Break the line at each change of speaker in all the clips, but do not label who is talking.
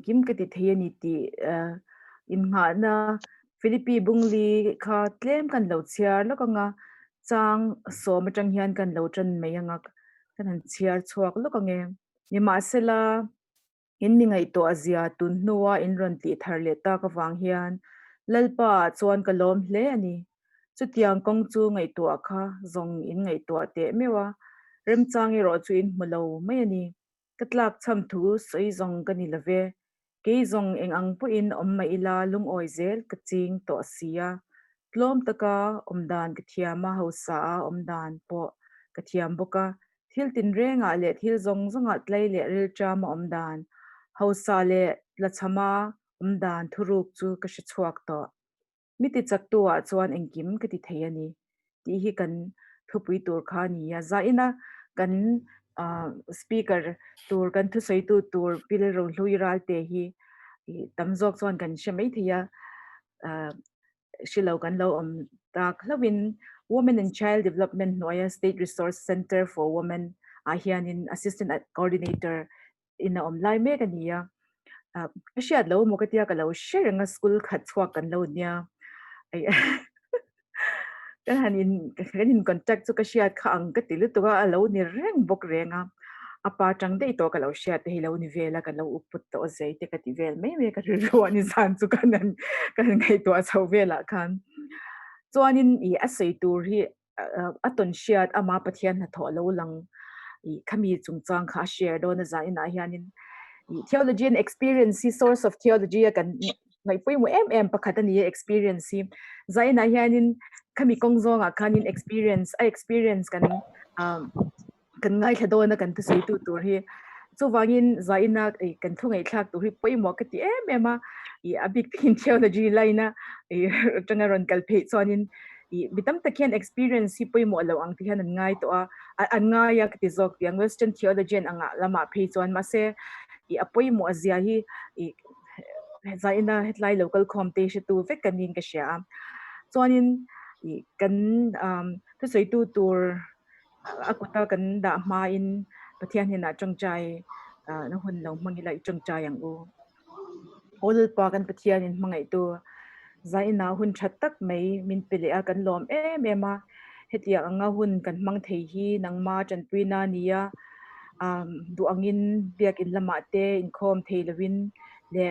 kim ka ti thei ni ti in nga na Philippines bungli kha tlem kan lo chiar lo ka nga chang so ma tang hian kan lo tran mai anga kan han chiar chuak lo ka nge ni ma sela in ni ngai to azia tun nuwa in ron ti thar le ta ka wang hian lalpa chuan ka lom hle ani chutiang kong chu ngai to kha zong in ngai to te mewa rem chang ro chu in mulo mai ani katlak cham thu soi zong kani lave ke zong eng ang pu in om mai ila lung oi zel kaching to sia tlom taka omdan kathiama hausa omdan po kathiam boka thil tin renga le thil zong zonga tlai le ril chama omdan hausa le lachama omdan thuruk chu ka shi chuak to miti chaktua chuan engkim ka ti thei ani ti hi kan thupui tur kha ni ya za ina kan speaker tur kan thu sei tu tur Pi Lalrohlui Ralte hi tamjok chuan kan shemei thia shilo kan lo tak hlawin Women and Child Development Noya State Resource Center for Women hianin assistant coordinator in online me kan ya Ashiat lo mo katia ka lo share nga school khat chhuak kan lo nia ai kan hanin contact chu ka shiat kha ang ka tilu to ga lo ni reng bok renga apa tang dei to ka lo shiat te lo ni vela ka lo uput to zai te ka ti vel me ka ru ani san chu kan ngai to chho vela khan chuanin I asei tur hi aton shiat ama pathian na tho lo lang I khami chungchang kha share do na za ina hianin theology and experience source of theology kan ngai pui mo pakhat ani experience zaina hianin khami kongjong khanin experience kan kan ngai thado na kan tu sei tu tur hi chu wangin zaina kan thungai thlak tu hi pui mo ka ti ema a big in theology laina tangaron kalphe chonin bitam takhian experience hi pui mo lo ang ti hanan ngai to an ngai ya ti zok yang western theology an anga lama phe chon ma se apoi mo azia hi zaina headline local competition tu ve kanin ka sha chuanin kan tu sei tu tur akuta kan da ma in pathian hina changchai na hun lo mangila changchai ang u ol pa kan pathian in mangai tu zaina hun thattak mai min pele a kan lom ema hetia anga hun kan mang thei hi nangma chanpuina nia du angin biak in lama te in khom thei lovin le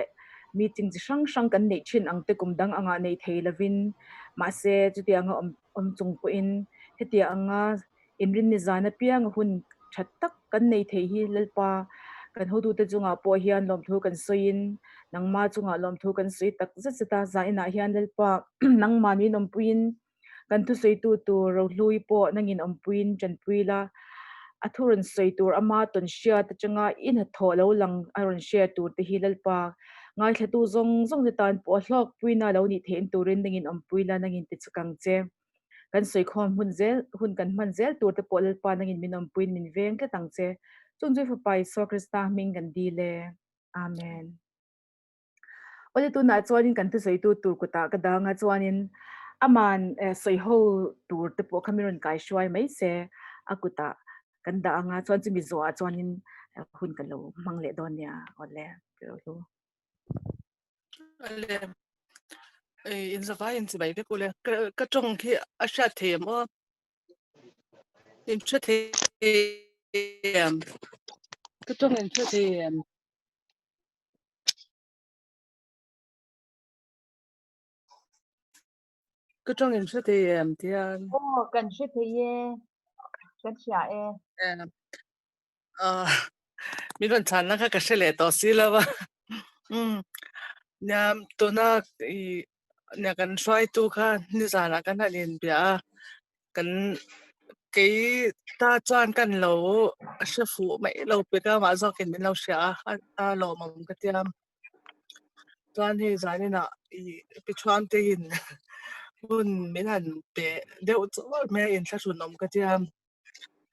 meeting chi sang sang kan nei thin ang te kum dang anga nei thei lovin ma se chuti anga om chung po in hetia anga inrin ni zana piang hun thattak kan nei thei hi lalpa kan hodu te chunga po hian lom thu kan soin nangma chunga lom thu kan soi tak zata za ina hian lalpa nangma ni nom puin kan thu sei tu rohlui po nangin om puin chanpuila athurun sei tur ama ton shia ta changa in ha tho lo lang aron share tur te hilal pa ngai thatu zong zong de tan po hlok puina lo ni thein turin dingin om puila nangin ti chukang che kan soi khom hun kan man zel tur te polal pa nangin minom puin min veng ka tang che chun joi fa pai so krista ming kan di le amen ole tu na chuanin kan tu sei tu tur ku ta ka da nga chuanin aman soi ho tur te po khamiron kai shwai mai se akuta kan da nga chuan chu mi zo a chuanin hun kan lo mangle don ya ole pero lo
ale in za vai in zi bai de kule ka chong ki a sha the mo in cha the ka chong in cha the ka chong in cha the tian
kan she the ye kan sha
mi ron chan na ka shele to si la ba nyam to na I nya kan shwai tu kha ni za na kan halin bia kan cái ta chuan kan lo she fu mai lo pe ka ma zo kin min lo sha a lo mong ka tiam chuan hi zani na I pi chuan te in hun min han pe deuh chu me in thla thun nom ka tiam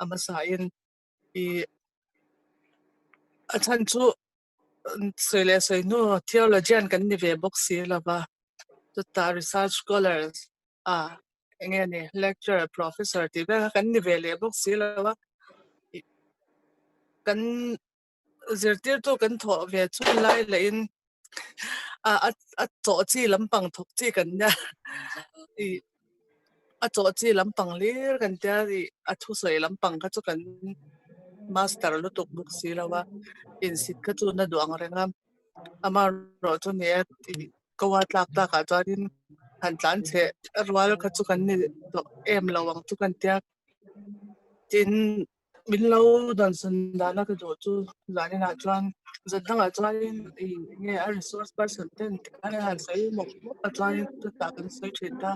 ama sa in I a chan chu sele soi no theologian kan ni ve box si la ba to ta research scholars nge ne lecturer professor ti ba kan ni ve le box si la ba kan zirtir tu kan tho ve chu lai la in a cho chi lampang thok chi kan ya i a cho chi lampang lir kan tia i a thu soi lampang ka chu kan master lu tuk buk si lawa in sit ka chu na duang renga ama ro chu ne ti kawa tlak ta ka chuanin han tlan che rual ka chu kan ni to em lawang chu kan tia tin min lo dan san dana ka do chu zani na chuan zadang a chuanin i nge a resource person ten kan han sai mo a chuanin chu ta kan sai thin ta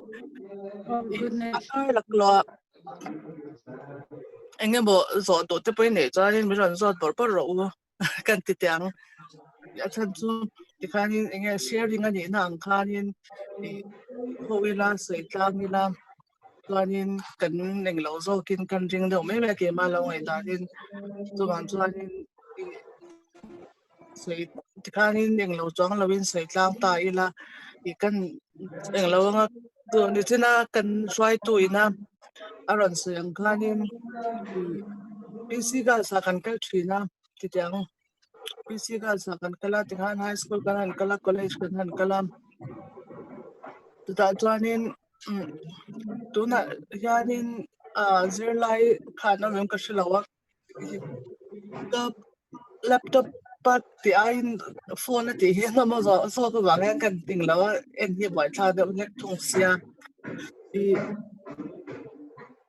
Oh
i a
goodness.
kar lak lo enge bo zo do te poi ne chuanin mi ron zo bor bor ro kan ti tiang ya chan chu ti khanin enge sharing ani na ang khanin i howila sei tlang ni la chuanin kan neng lo zo kin kan ring do me me ke ma lo ngai danin chuan chuanin i sei ti khanin neng lo chong lovin sei tlang ta ila i kan eng lo nga tu ni china kan swai tu ina aron se ang khanin i PC ga sa kan kal thina ti tiang PC ga sa kan kala ti khan high school kan han kala college kan han kala tu ta chuanin tuna hianin zirlai khana mem ka shilawa ka laptop pat ti ain phone ti he na mo zo so ko wang yang kan ting lawa en hi boy tha de nek thung sia i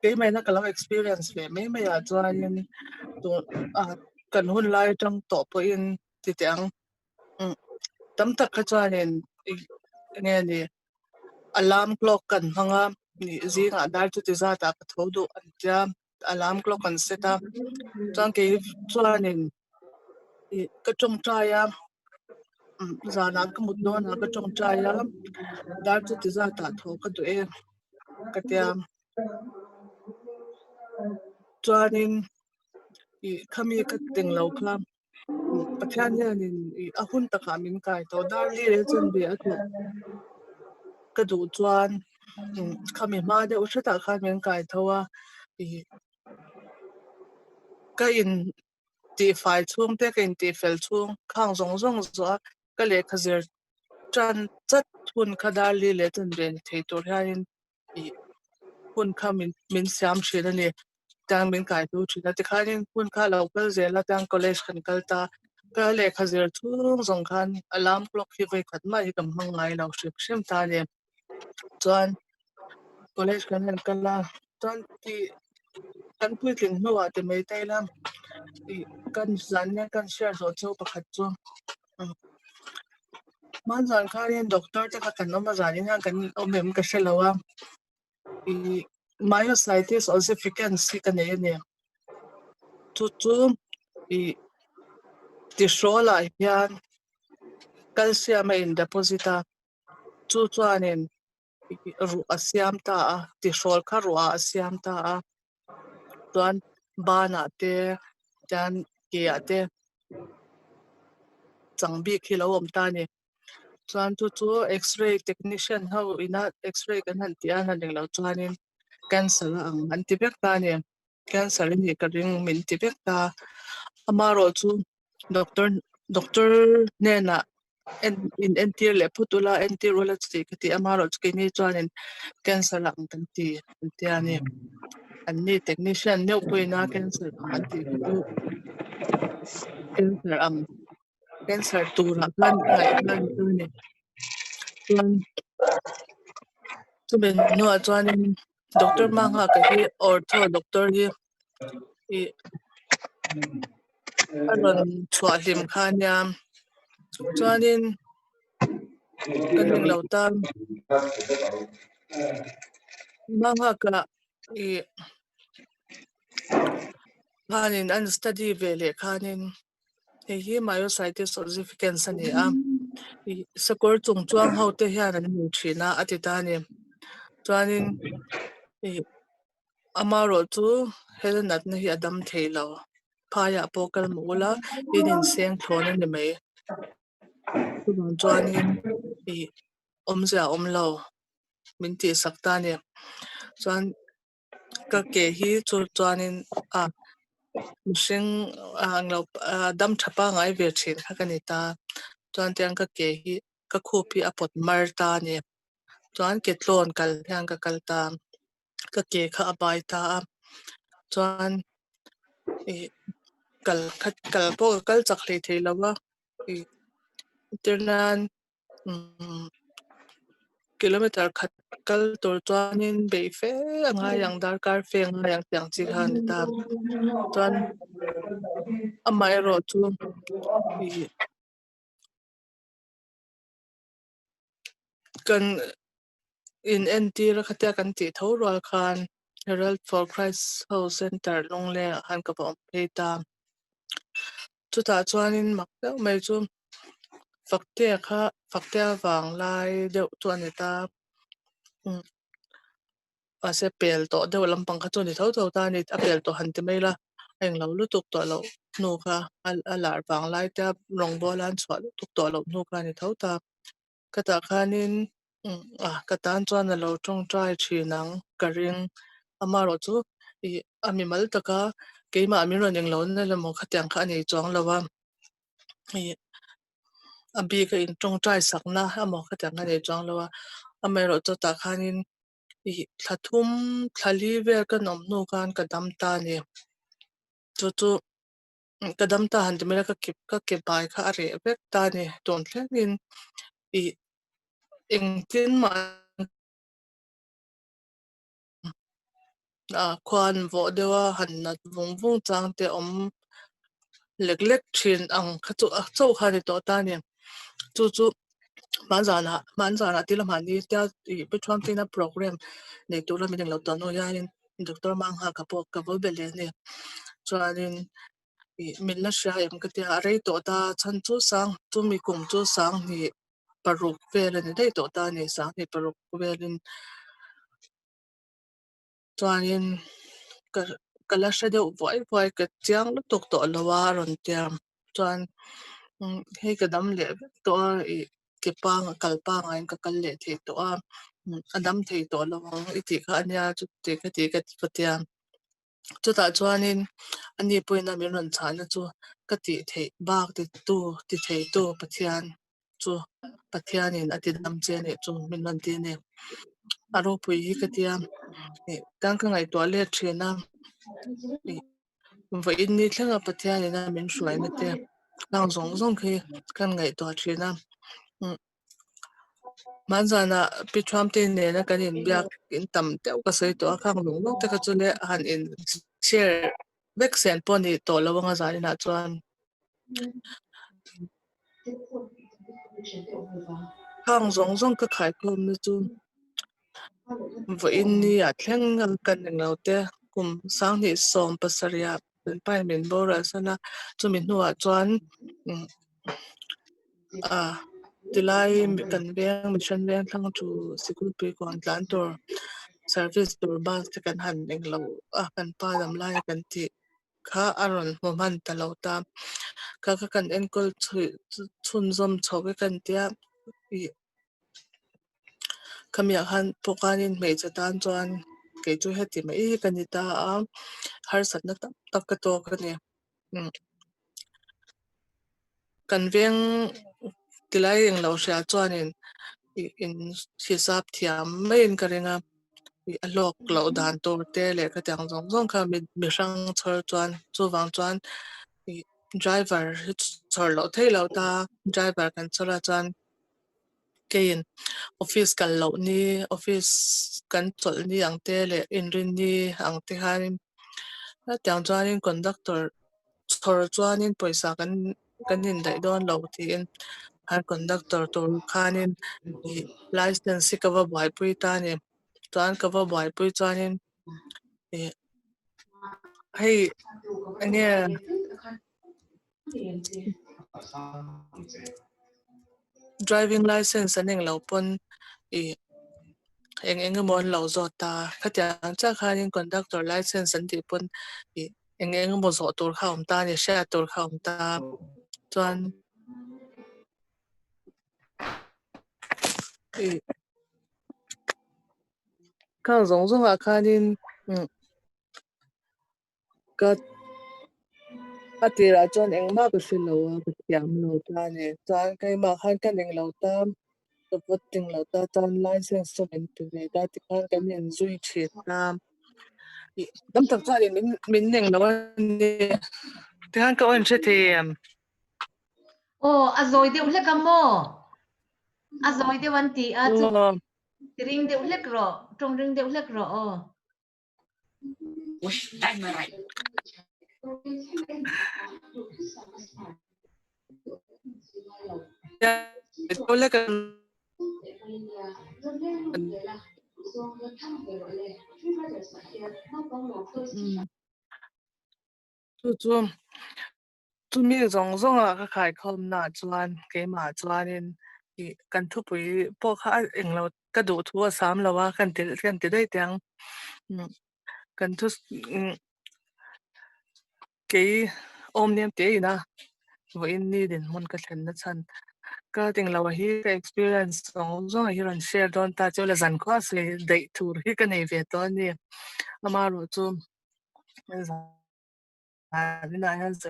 ke mai na kala experience ve me me ya chuanin tu a kan hun lai tang to po in ti tiang tam tak ka chuanin nge ni alarm clock kan hanga ni zinga dar chu ti za ta ka thodu an tia alarm clock kan seta chang ke chuanin ka chong traya zana ka mut no na ka chong traya dar chu ti za ta tho ka du e ka tia chuanin khami ka ting lo kha pathian hianin ahun taka min kai to dar li re chun be a tu ka du chuan khami ma de ushata kha min kai thowa i ka in ti fai chung te ka in ti fel chung khang zong zong zo ka le khazir tran chat hun khadar li le chun ben thei tur hianin i hun khamin min siam shina ni tang min kai tu thina ti khanin hun kha local zela tang college kan kalta ka le khazir chung zong khan alarm clock hi vai khat mai kam mangai lo ship shem ta ne chuan college kan han kala chuan ti kan pui tling hnuwa ti mai tailam i kan zan ne kan share zo chu pakhat chu man zan khanin doctor te ka kan oma zanin kan omem ka shelawa i myositis ossificans si kan ne chu chu i ti shola hian calcium in deposita chu chuanin ru asiam ta a ti shol kha ru asiam ta a chuan bana te chan kia te changbi khilo om ta ni chuan chu x-ray technician ho ina x-ray kan han ti an han lo chuanin cancer ang an ti bek ta ni cancer ni ka ring min ti bek ta amaro chu doctor doctor ne na in anterior le putula anteriorology ka ti amaro chu ni chuanin cancer ang kan ti ani an ni technician ne puina cancer ang an ti ka chu cancer ang cancer tura kan ngai kan tu ni chuan chu ben no chuanin doctor ma nga ka hi ortho doctor hi i aron chua hlim khania chuanin kan ning lo tam ma nga ka i khanin an study vele khanin hi myositis ossificans ani a i sakor chung chuang ho te hian an mu thina atita ni chuanin i amaro chu helenat na hi adam theilo phaya pokal mula inin seng thona ni mai chuan chuanin i omza omlo minti sakta ni chuan ka ke hi chu chuanin a mishing ang lo dam thapa ngai ve thin kha kanita chuan tiang ka ke hi ka khopi apot marta ni chuan ke tlon kal hian ka kalta ka ke kha abai ta chuan i kal khat kal po kal chak hlei thei lawa i tirnan kilometer khat kal tur chuanin be fe anga yang dar kar fe anga yang tiang chi khan ta chuan amai ro chu i kan in NT ra khatia kan ti tho rol khan Herald for Christ House Center longle han ka pom ta chu ta chuanin mak mai chu fakte wang lai deuh chuan ta ase pel to deuh lampang kha chu ni tho tho ta ni a pel to han ti mai la eng lo lu tuk to lo nu kha a lar wang lai ta rong bolan chwa tuk to lo nu kha ni tho ta kata khanin katan chuan a lo tong trai thinang karing amaro chu i ami mal taka keima ami ron eng lo na le mo khatyang kha nei chong lawa i abi ka in tong trai sakna amo khatyang nei chong lawa amero chu ta khanin i thathum thali ver ka nom nu kan kadam ta ni chu kadam ta han te mera ka ke bai kha are vek ta ni ton thlengin i engtin ma kwan vo dewa han na vung vung chang te om lek lek thin ang kha chu a chau kha ni to ta ni chu manzana tila mani tia i petron tina program nei tura mi ding lo ta no yanin doctor mang ha ka vo bele ne chuanin i min la sha em ka tia rei to ta chan chu sang chu mi kum chu sang ni paruk vel ni dei to ta ni sang ni paruk velin chuanin ka kala sha de voi ka chiang lu tok to lawa ron tiam chuan hei ka dam le to i ke pang kalpang ain ka kal le the to adam thei to lawang i ti kha anya chu te ka patiam chu ta chuanin ani poina mi ron chana chu ka ti thei bak ti thei tu pathian chu pathianin ati dam che ne chu min ron ti ne aro pui hi ka tiam tang ka ngai toilet thina va in ni thlanga pathianina min hruai na te lang zong zong khi kan ngai to thina manzana pitram te ne na kanin biak in tam teu ka sei to khang lung lung te ka chule han in share vexen poni to lawanga zani na chuan khang zong zong ka khai kom na chu va in ni a thleng ngal kan ngau te kum sang ni som pasaria pai min bora sana chu min nuwa chuan a tilai kan veng mission veng thang chu sikul pe kon tlan tor service tur bus te kan han eng lo kan pa dam lai kan ti kha aron moman talota ka kan enkol chun zom chowe kan tia i kamya han pokanin me chatan chuan ke chu heti mai kanita a har satna tak ka to ka ne kan veng tilai eng lo sha chuanin in hisap thiam main karenga a lok lo dan tor te le ka tang zong zong kha mi sang chhor chuan chu wang chuan driver chhor lo thei lo ta driver kan chola chuan kein office kan lo ni office kan chol ni ang te le in rin ni ang te han tang chuanin conductor chhor chuanin poisa kan in dai don lo ti in har conductor tur khanin license si cover bai pui ta ni chuan cover bai pui chuanin hei ania driving license aning lo pon i eng mon lo zota khatyang cha khanin conductor license an ti pon i mo zo tur khaum ta ni sha tur khaum ta chuan i khang zong zong a khanin ka atira chuan engma ka hriloa ka thiam lo ta ni chuan keimah khan kan eng lo ta voting lo ta chuan license chu min ti ve ta ti khan kan in zui thit ta dam tak chuan min eng lo ni ti khan ka on che thiam
azoi deuh hlek amo azoi deuh an ti a chu
o
ring deuh hlek ro trong ring deuh hlek ro
ya le kan chu chu chu mi zong zong a ka khai khom na chuan keimah chuanin kan thu pui pawh kha eng lo ka duh thu a sam lo a kan ti dei tiang kan thu ke om nem te ina vo in ni din mon ka thlen na chan ka ting lo hi ka experience zong zong hi ran share don ta chu la zan kho se dei tur hi ka nei ve to ni ama ro chu za ni na ya za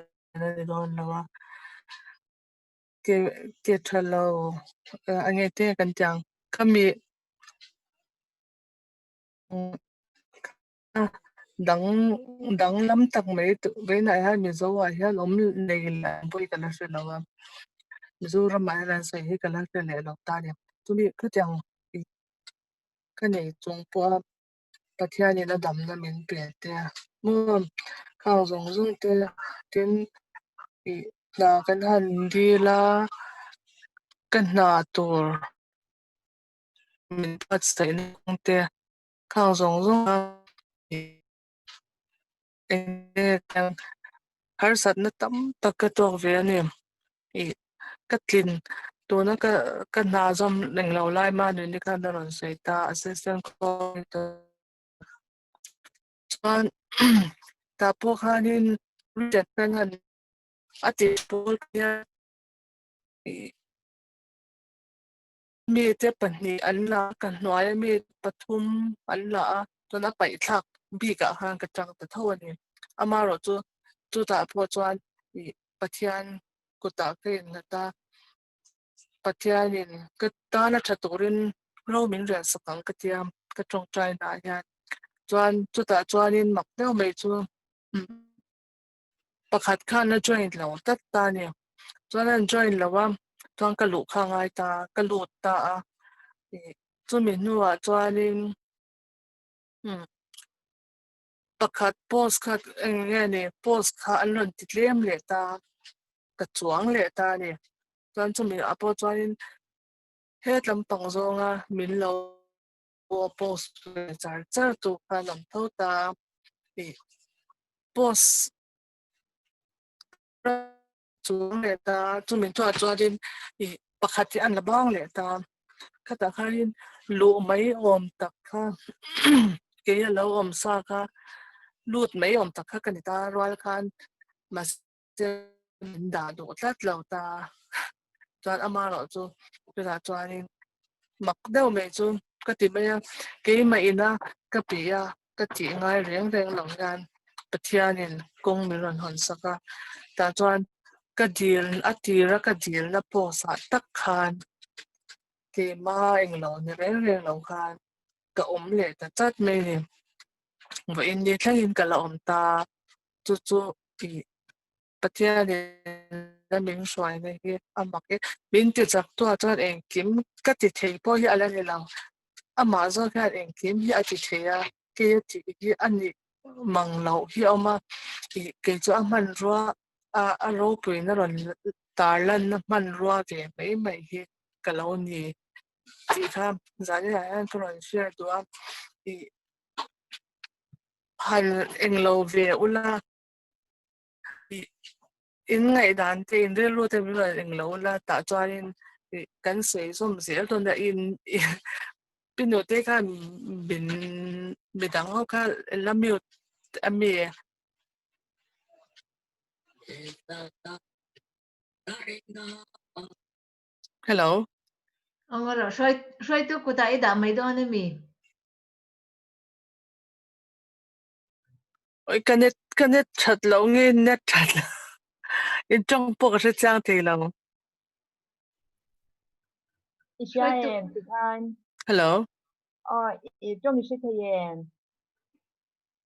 ni don lo wa ke thalo ange te kan chang kami dang dang lam tak mai tu ve na ha mi zo wa hian om nei la boi kan se lo wa Mizoram mai ran sai hi kan se le lo ta ni tu mi ka chang ka nei chung po pathian ni na dam na min pe te mo khao zong zong te tin na kan han di la kan na tur min pat sai ni kong te khao zong zong kan har sat na tam tak ka tok ve ani ka tlin to na ka na zom leng lo lai ma ni ka na ron sai ta assistant coordinator chuan ta po khanin reject kan han ati pol ya mi te pahni an la kan hnuai mi pathum an la a chuna pai thlak bi ka han ka tang ta tho ani ama ro chu ta po chuan pathian ku ta ke na ta pathianin ka ta na thaturin ro min ren sakang ka tiam ka tong trai na ya chuan chu ta chuanin mak deuh mai chu pakhat khan na join lo tat ta ni chuan an join lo wa chuan ka lu kha ngai ta ka lut ta a chu mi hnuah chuanin pakhat post khat nge ni post kha an ron ti tlem le ta ka chuang le ta ni chuan chu mi apo chuanin he tlampang zonga min lo post char char tu kha lam tho ta post chuang le ta chu min thua chuanin pakhat ti an la bang le ta khata kharin lu mai om tak kha ke lo om sa kha lut mai om tak kha kan ta rwal khan mas da do tlat lo ta chuan ama ro chu ra chuanin mak deuh mai chu ka ti mai ke mai ina ka pi a ka ti ngai reng reng lo gan pathianin kong mi ron hon saka ta chuan ka dil atira ka dil na po sa tak khan ke ma eng lo ni reng reng lo khan ka om le ta chat mai ni vo in ni thlangin ka la om ta chu chu ti pathianin na min hruai na hi amak e min ti chak tu a chuan eng kim ka ti thei po hi ala ni lo ama zo khan eng kim hi a ti theia ke ti hi ani mang lo hi oma ke chu a man ruwa a ro pui na ron tar lan na man ruwa ve mai mai hi ka lo ni ti kha zani la an ka ron share tu a hal eng lo ve ula in ngai dan te in rel lo te mi eng lo la ta chuanin kan sei som zel ton da in pinu te khan bin bidang ho kha lamiut ami hello
angara shoi tu ku ta ida mai do na mi
oi kanet chat lo nge net chat in trong po ka chang te lang
Ishaen tikan.
hello
Trong Ishaen.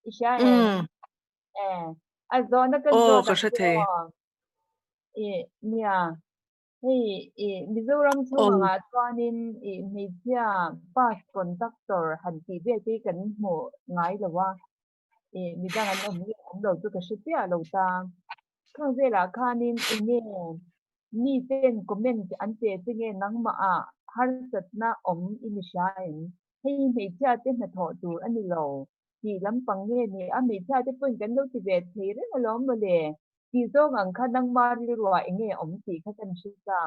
Ishaen. Azona ka
oh ka
zona
the
nia. Mizoram chu
oh
nga chuanin media bus conductor han ti ve ti kan mu ngai lawa midang an om lo chu ka shipia lo ta khang ve la khanin ine mi ten comment an te tinge nangma a har sat na om inisha in hei media te na tho tur ani lo ti lampang nge ni a media te pun kan lo ti ve thei re lo mo le ti zo ngang kha nang ma ri ro enge om ti kha kan shi sa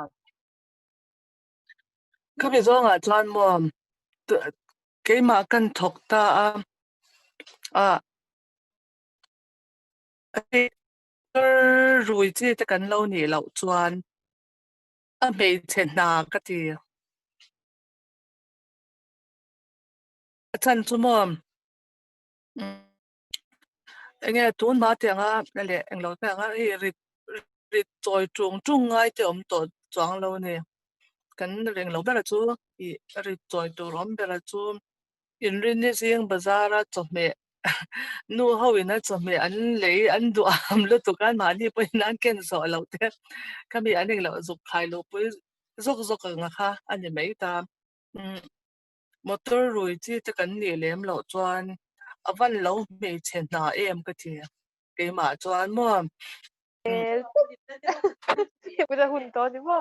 ka bi zo nga chuan mo ke ma kan thok ta a rui chi te kan lo ni lo chuan a mei chen na ka ti chan chu mo nghe tuôn mà tiếng à nè anh lâu tiếng à rit rit trôi trung trung ngay thì tổ choang lâu nè kan reng lo bela chu rit trôi tu rom bela chu in rin ni sing bazara cho me nu ho in cho me an lấy an du am lu tu kan ma ni po nan ken so lo te kami an lo zuk khai lo po zok zok nga kha an ni mai ta motor rui chi te kan ni lem lo chuan avan lo me chen na em ka ti ke ma chuan mo
Udah hunto di ba?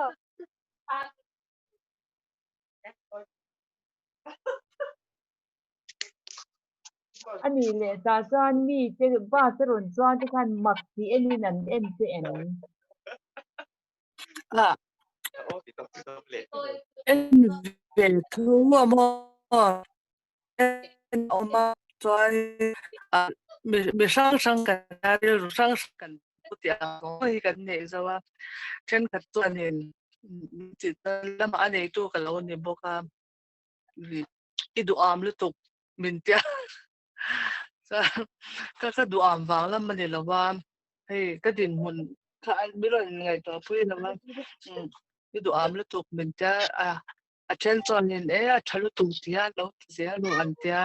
ani le ta chuan mi te ba te ron chuan te khan mak ti eni nan en te en
à em về thu mà em mà chuan mi sang sang kan na ru sang kan ti a ko kan ne zawa chen ka chuan in ti lama ane tu ka lo ni boka i du am lu tuk min tia ka du am wang lam mani lawa hei ka din mun ka an mi ron ngai to pui lawa i du am lu tuk min tia a chen chuan in a thalu tu tia lo ti zia lo an tia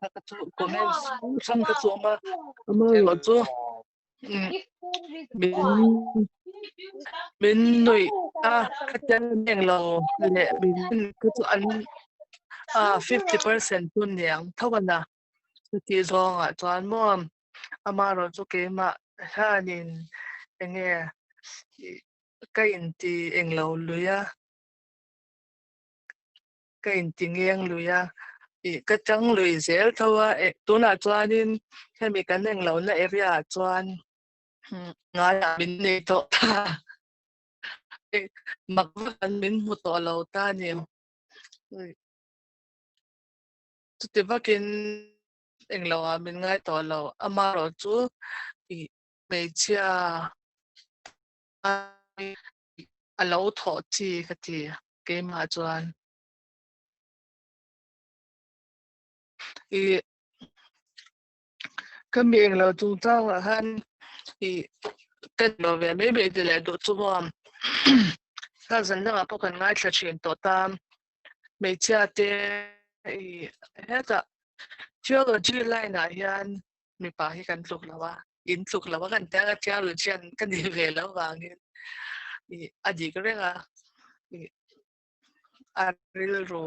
ka chu comments sang ka chu ma lo chu min min nui ka chen neng lo le min ka chu an 50% tu niang thawana ti zonga chuan mo amaro chu ke ma hanin enge ka in ti englo luya ka in ti ngeng luya ka chang lui zel thawa tuna chuanin hemi kan englo na area chuan nga ya min nei to ta mak kan min mu to lo ta ni chu ti vakin englo a min ngai to lo amaro chu mei chia a lo tho chi ka ti ke ma chuan ka mi eng lo chu chang a han ka lo ve me be de le do chu bom ka zan na po kan ngai tla chin to tam mei chia te he ta theology line a hian mi pa hi kan tluk lawa in tluk lawa kan ta ka chia lu chen kan ni ve lo wangin a di ka renga aril ro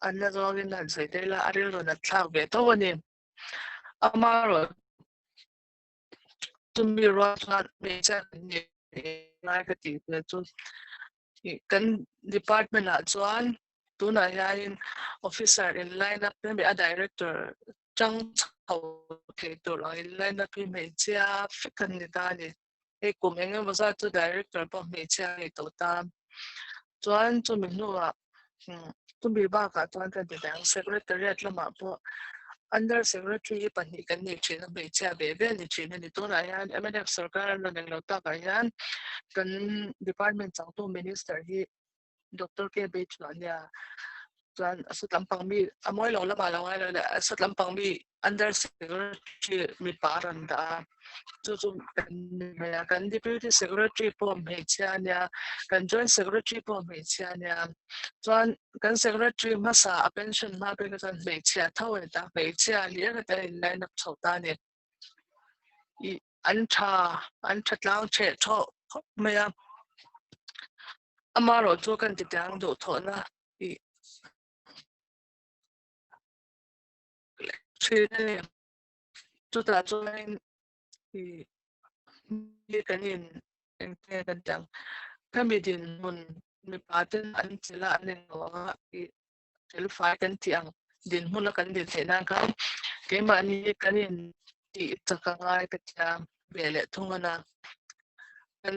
anna zongin nan sai te la aril ro na thak ve to ni amaro tumbi ro san me chan ni lai ka ti na chu kan department a chuan tuna hian officer in line up me a director chang chau the tur in line up me chia fikan ni ta ni e kum engem wa chu director pa me chia ni to ta chuan chu mi nu a tumbi ba ka chuan kan dang secretariat lama po under secretary pani kan ni china be cha be be ni china ni to na yan MNF sarkar lo nang lo ta ka yan kan department chang to minister hi Dr. K. H. Lanya chuan asut lampang mi amoi lo lama lo ngai le asut lampang mi under secretary mi paran da chu kan deputy secretary pom he chania kan joint secretary pom he chania chuan kan secretary masa a pension ma pe kan me chia thawai ta me chia lia ka ta in line up chota ne I an tha tlang che tho me ya amaro chu kan ti tang do tho na I Chile chu ta chuan I mi kan in en te kan tang kamidin mun mi patin an chila an no I telfai kan tiang din hula kan din te na kan ke ma ni kan in ti chakangai ka cha bele thungana kan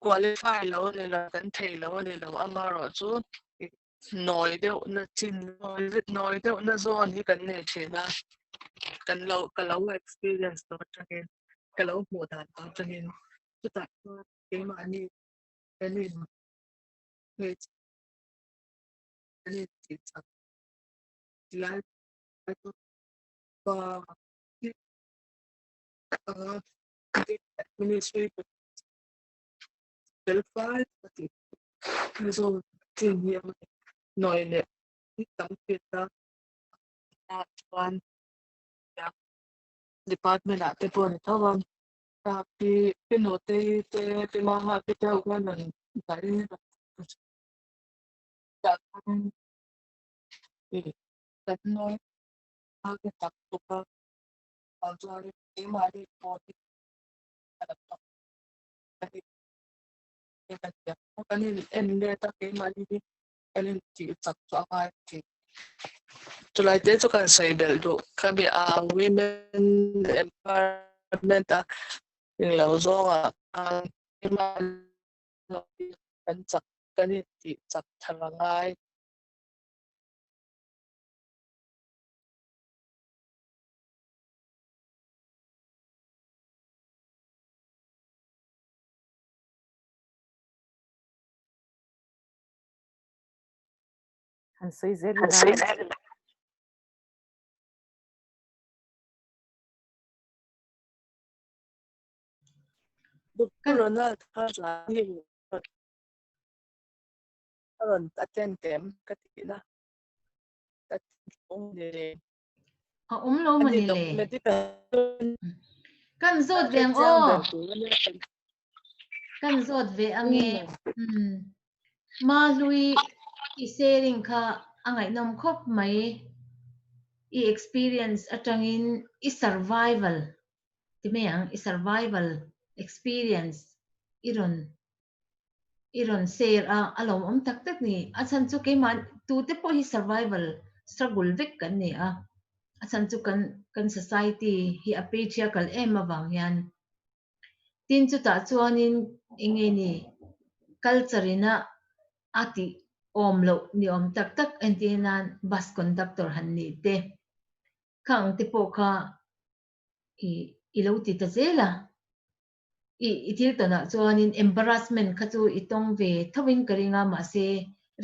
qualify lo le la kan thei lo le lo amaro chu noi de na chin noi de na zone hi kan ne chena kan lo experience to chakin kan lo mo dan ta chakin chu ta ke ma ni kan in he kan ti cha lai pa ministry telfai ti so tin hi noi ne tam pita one department at the point of Pinote Maha Pita one and that no target up to also Mari for the and later came Mali and it's up to our July to can say do can be a women empowerment in Lauzonga and kan ti chak thalangai
Han soi zet lai
Ronald Hajla Ron attend them katina that only
lo manile
medical
kan zot veng o kan zot ve ange ma lui I sharing kha angai nom khop mai I experience atangin I survival ti me ang I survival experience iron share alom tak tak ni asan chu ke man tu te po hi survival struggle vek kan ni asan chu kan society hi patriarchal em awang yan tin chu ta chuanin inge ni culture ina ati om lo ni om tak tak antinan bus conductor han ni te khang te po kha I lo ti ta zela I thil tona chuanin embarrassment kha chu I tong ve thawin karinga ma se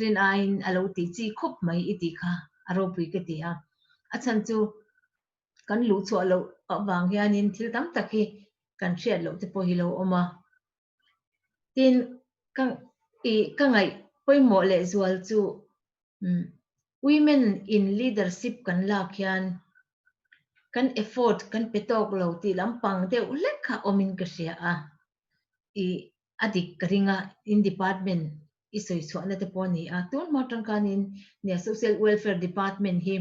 rin ain alo ti chi khop mai I ti kha aro pui ka ti achan chu kan lu chu alo awang hianin thil tam takhi kan hriat lo te po hi lo oma tin ka ngai poimo le zual chu women in leadership kan la khian kan effort kan petok lo ti lampang de ulekha omin ka hria I adik karinga in department isoi so na te poni tun matang kanin ne social welfare department hi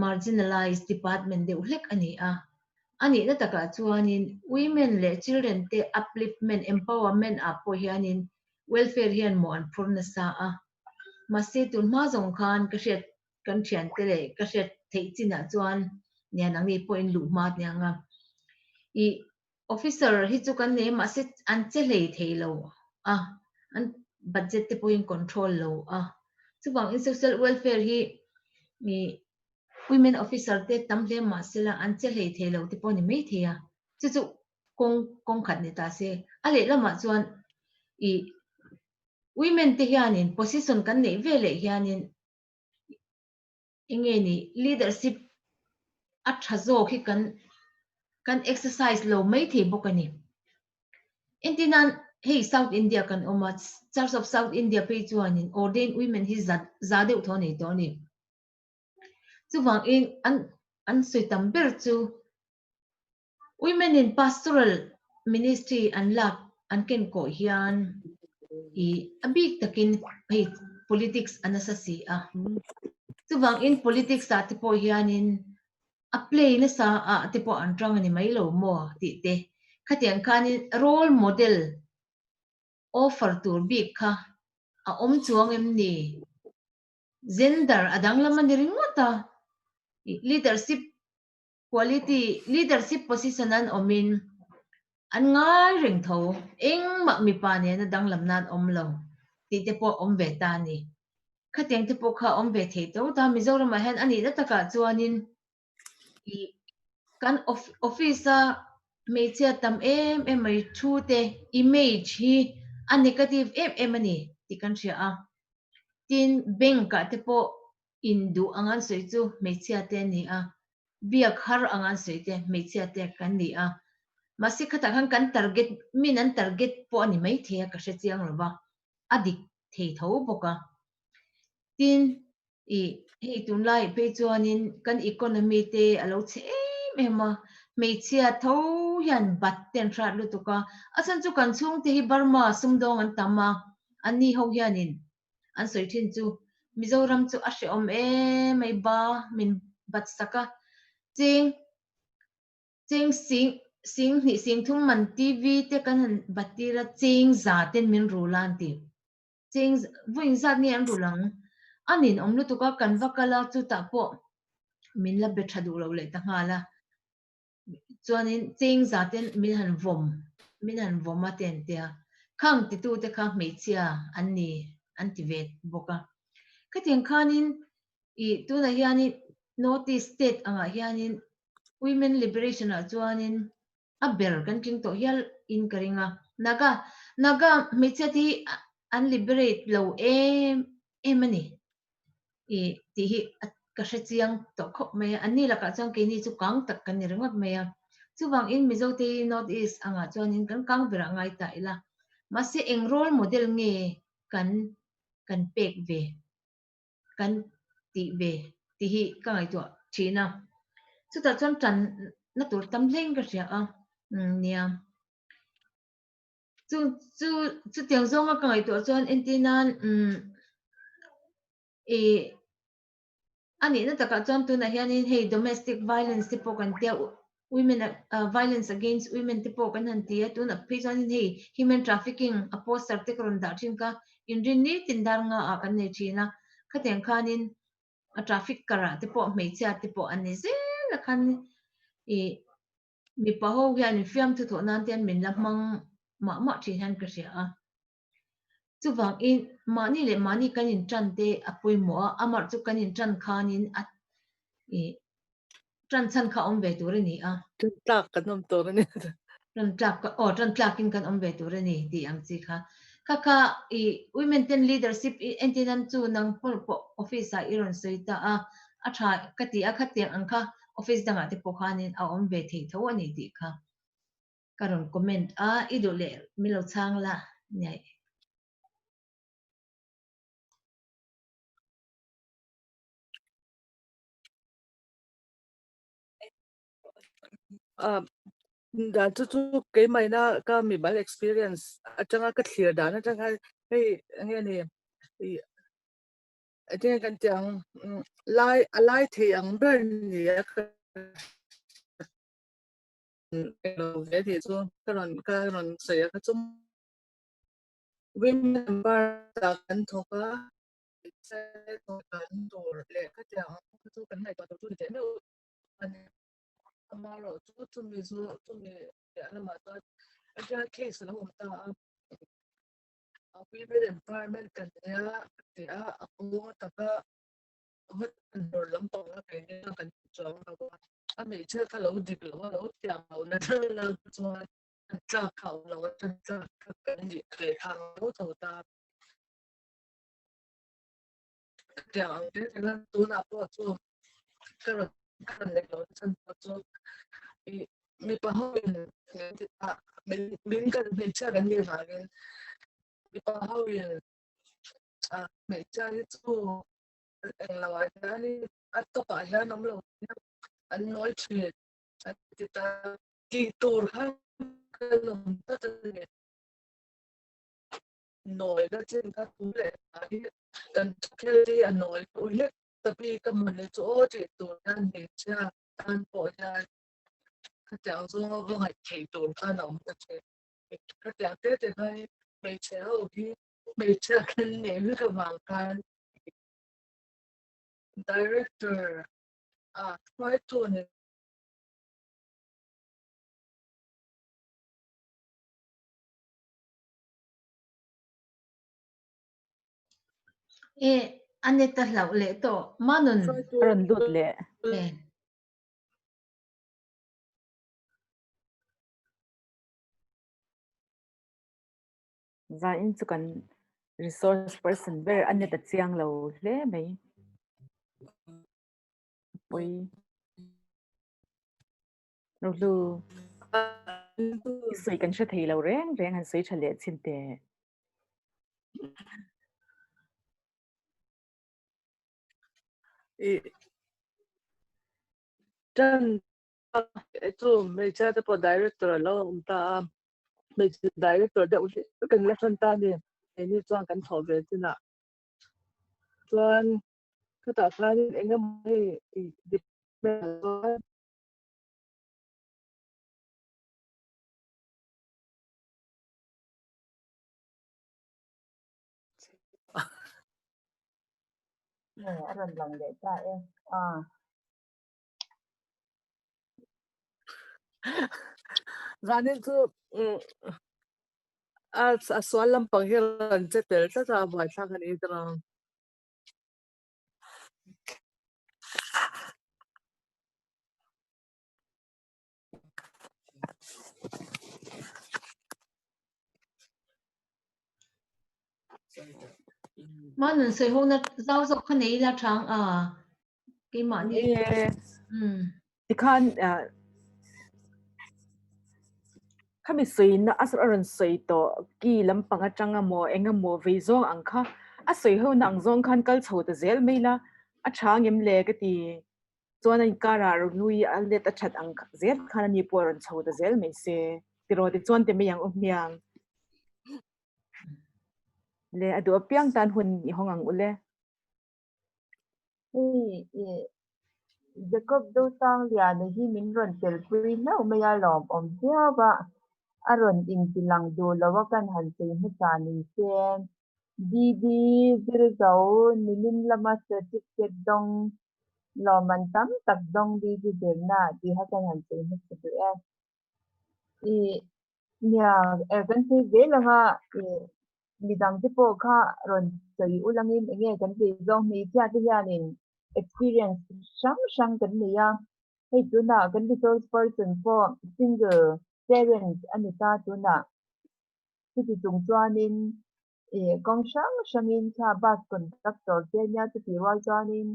marginalized department de ulek ani na taka chuanin women le children te upliftment empowerment po hianin welfare hian mo an phurna sa mase tun ma zong khan ka hriat kan thian te le ka hriat thei china chuan ne nang ni point lu ma nyanga I officer hi chu kan ne ma se an che hlei theilo an budget te point control lo chuwang in social welfare hi mi women officer te tam hle ma sela an che hlei theilo te poni mai thia chu kong khat ni ta se ale lama chuan I women te hianin position kan nei vele hianin ingeni leadership at thazo khi kan exercise lo mai the bokani intinan hey South India kan oma Church of South India pe chuanin ordained women hi zadeu thoni toni chuwang in an soitam ber chu women in pastoral ministry an lak an ken ko hian I abik takin hey politics anasasi a chuwang in politics ta te po hianin a play na sa a te po antrang ani mai lo mo ti te khatiang khanin role model offer tur bik kha a chuang em ni gender adang laman ni ringota leadership quality leadership position an omin an ngai ring tho eng ma mi pa ne na dang lam nan om lo ti te po om ve ta ni khatiang te po kha om ve the to ta Mizoram ma hen ani na taka chuanin I kan officer me chia tam em mai thu te image hi a negative em ani ti kan ria a tin bank ka te po indu angan soi chu me chia te ni a biak har angan soi te me chia te kan ni a masi khata kan target min an target po ani mai the ka hre chiang lova adik thei tho boka tin hei tunlai pe chuanin kan economy te alo che ema meichia tho hian bat ten thra lu tuka achan chu kan chung te hi Burma sumdong an tama ani ho hianin an soi thin chu Mizoram chu a hre om mai ba min bat saka ching sing thum man TV te kan batira ching za ten min rulan ti ching voin zat ni an rulang anin omlu tuka kan vakala chu ta po min la betha du lo le ta ngala chuanin ching zaten min han vom a ten tia khang ti tu te kha meichia anni anti vet boka kateng khanin tu na hianin notice state anga hianin women liberation a chuanin a ber kan king to hial in karinga naga meichia ti an liberate lo emani ti hi ka hre chiang to khop mai ani la ka chang ke ni chu kang tak kan ni ringot mai chuwang in mizo te north east anga chuanin kan kang bera ngai ta ila mase eng role model nge kan pek ve kan ti ve ti hi ka ngai to china chuta chuan tran na tur tam leng ka ria a nia chu tiang zonga ka ngai to chuan entinan ani na taka chuan tu na hianin hei domestic violence te po kan tia women violence against women te po kan han tia tu na phe chuan hei human trafficking a poster te kron da thin ka in rin ni tin dar nga a kan nei thina khateng khanin a traffic kara te po mei chia te po an ni zel khan mi pa ho hian fiam thu tho nan ten min la mang ma thin han ka ria a chuwang in mani le mani kan in tran te apui mo amar chu kan in tran khanin tran chan kha om ve tur ni a
tak kan nom to ni
tran tlak in kan om ve tur ni ti ang chi kha women ten leadership entinan chu nang pol po office a iron soita a tha kati a khatiang ang kha office danga te po khanin a om ve thei tho ani ti kha karon comment a idole milo chang la nyai
dan chu ke mai na ka mi bal experience atanga ka thlir dan atanga hei nge ni atanga kan tiang lai the ang ber ni lo ve thì chu karon sai ka chum women bar ta kan thoka sai to kan tur le ka tiang chu kan nai to chu te no amaro chu mi ana ma ta aja case na hum ta women empowerment kan ya te a ko ta ka hot dor lam to la ke ni kan chong na ko a me che ka lo dik lo tiang lo na la chu cha khao lo cha ka kan ni ke thang lo to ta Dạ, thế là tôi là tôi cho cái này nó chân cho mi pa ho mình cần mình chơi cái gì mà mi pa ho mình chơi cho anh là cái này at to pa ya nam lo anh nói chuyện kita kitur ha cái lòng ta nói ra trên các thứ lệ dan cái gì anh nói tôi hết tapi kamu chỗ chỉ tôi đang để cha anh bỏ ra cái dạng số vẫn hay chỉ tôi anh làm cái dạng thế thì hay mấy chế ở đi mấy chế cái này cái mạng cái director try to này
Ane ta lau le to manun
try to
aron lut le za in chu kan resource person ber ane ta chiang lo hle mai poi lo lu sui kan sha thei lo reng reng han sui chale chin te
chân itu mấy chế cái bộ director lo ta mấy director đều cái lẽ phân ta đi anh đi chọn cái thầu về thế nào chọn cái tạo ra đi anh em hay đi
ne aron lang le ta
ra nên tu soal lampang hiran che tel ta ta bai thang kan idra
manun sei ho na zau zo khane la thang ke ma ni
ti khan khami sui na asar aron sui to ki lampang atanga mo enga mo veizong angkha a sui ho nang zong khan kal chho ta zel meila a thang em le ka ti chuan in kara lui a let a that ang zel khan ni por an chho ta zel mai se ti ro ti chuan te me yang miang le adu piang tan hun i hongang ule Jacob do sang lia na hi min ron tel pui na umaya lom om tia ba aron in tilang do lawa kan han sei mu ta ni sen Didi zir zau nilim lama certificate dong loman tam tak dong Didi zir na di ha kan han sei mu tu i nya kan sei ve la nga midang te po kha ron sei ulangin enge kan sei zong mi tia ti hianin experience shang kan ni ya hei tu na kan resource person for single parents anita tu na tu ti chung chuanin kong shangin kha bus conductor te nya tu ti wal chuanin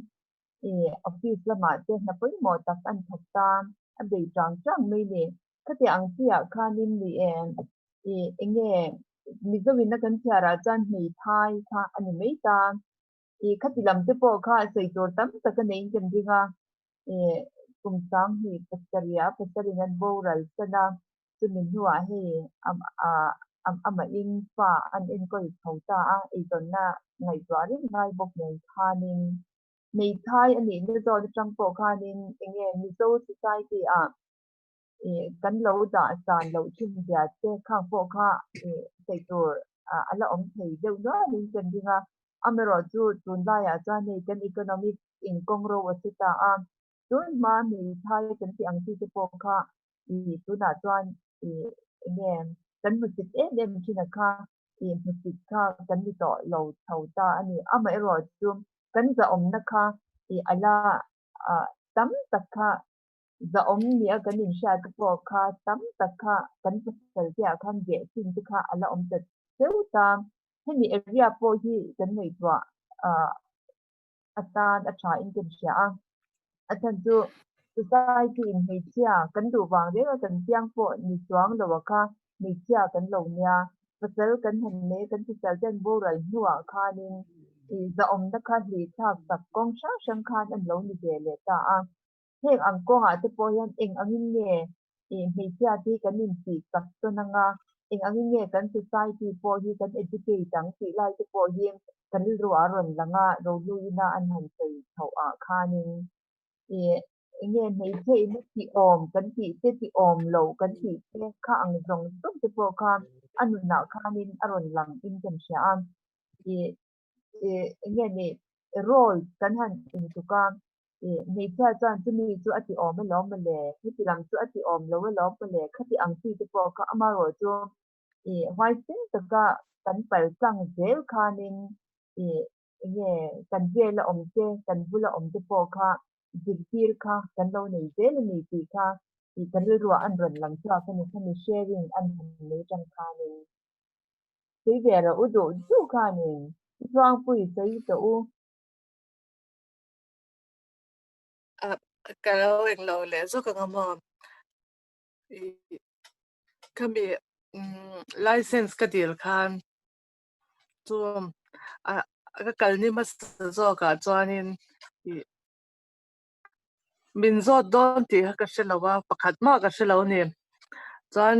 office lama te na poi mo tak an thakta a bei chang mai ni khati ang sia khanin ni enge mizowin na kan thiara chan hmei thai kha ani mai ta khati lam te po kha sei tor tam tak nei kan dinga kum sang hi pasaria nan boral sana chumin huwa hi ama in fa an in ko thauta a ton na ngai twari ngai bok nei khanin nei thai ani ne zo chang po khanin enge mizo society kan lo da san lo chin ya che khang po kha sei tur ala om thei deu no nin kan dinga amero chu tun da ya cha nei kan economic in kongro wasita tun ma mi thai kan ti ang ti te po kha tu na chuan enge kan mu sit dem china kha mu sit kha kan ni to lo thau ta ani ama ero chu kan za om na kha ala tam tak kha za om ni a kan in sha ka po kha tam tak kha kan pasal ya khan ge sin ti kha ala om ta seu ta hemi area po hi kan nei twa
atan atha in kan sia athan chu society in hei chia kan du wang re kan tiang po ni chuang lo kha ni chia kan lo nia pasal kan han me kan chu sal jan bo rai nuwa kha nin i za om da kha hi thak sak kong sha shang khan an lo ni ve le ta a heng ang kong a te po yan eng angin nge i hei chia ti kan nin ti sak to na nga eng angin nge kan society po hi kan educate ang ti lai te po hi kan ru a ron langa ro lu ina an han sei thau a kha nin i nghe mấy chị nó chị ồm cấn chị tê chị ồm lẩu cấn chị tê khá ăn rong tốt cho bộ khá ăn nào khá nên ăn lằng in chân sẽ ăn thì nghe nè rồi cấn hẳn in tụ ca thì mấy cha chọn cho mình cho chị ồm mới lắm mà lẽ khi chị làm cho chị ồm lẩu mới lắm mà lẽ khi chị ăn chị cho bộ khá mà rồi cho thì hoài sinh tất cả cấn phải trăng dễ khá nên thì nghe cấn dễ là ồm dễ cấn vui là ồm cho bộ khá zikir kha kan lo nei te le ni ti kha ti kan ri ruwa an ron lang cha kan ni sharing an ne chang kha ni ti ve ra u du kha ni chuang pui sai to u
Kalau yang lo le so ka mo kami license ka deal khan chum ka kalni mas zo ka chuanin min zo don ti ka shelawa pakhat ma ka shelo ni chuan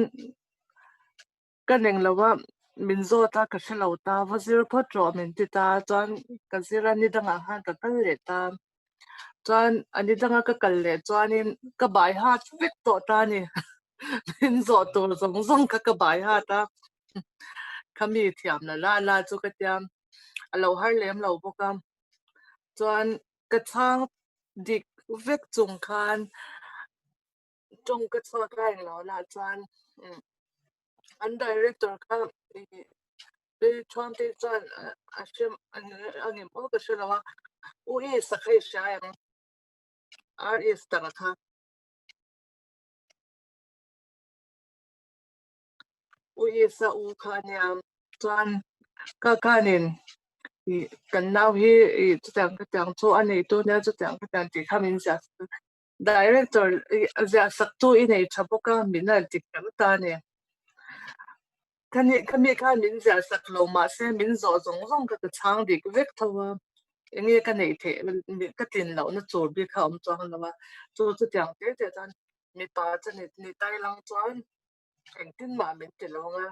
kaneng lawa min zo ta ka shelo ta wazir phatro min ti ta chuan ka zira ni danga han ka kal le ta chuan ani danga ka kal le chuanin ka bai ha fik to ta ni min zo to zong zong ka bai ha ta kami thiam la chu ka tiam alo har lem lo boka chuan ka chang dik vek chung khan trong ka chaw kai lo la chuan an director ka pe chuan te chuan a shem an mo ka shelawa u e sakhai shayang RS tanga kha u e sa u khanyam chuan ka kanin kan nau hi chutang ka tang chu ani tu na chutang ka tang ti khamin sa director za saktu inei thapoka mina tikam ta ne kami khan min za sak lo ma se min zo zong zong ka chang dik vek thawa nge ka nei the ka tin lo na chur bi kha om chang lawa chu chutang te tan mi pa cha ni tai lang chuan eng tin ma min te lo nga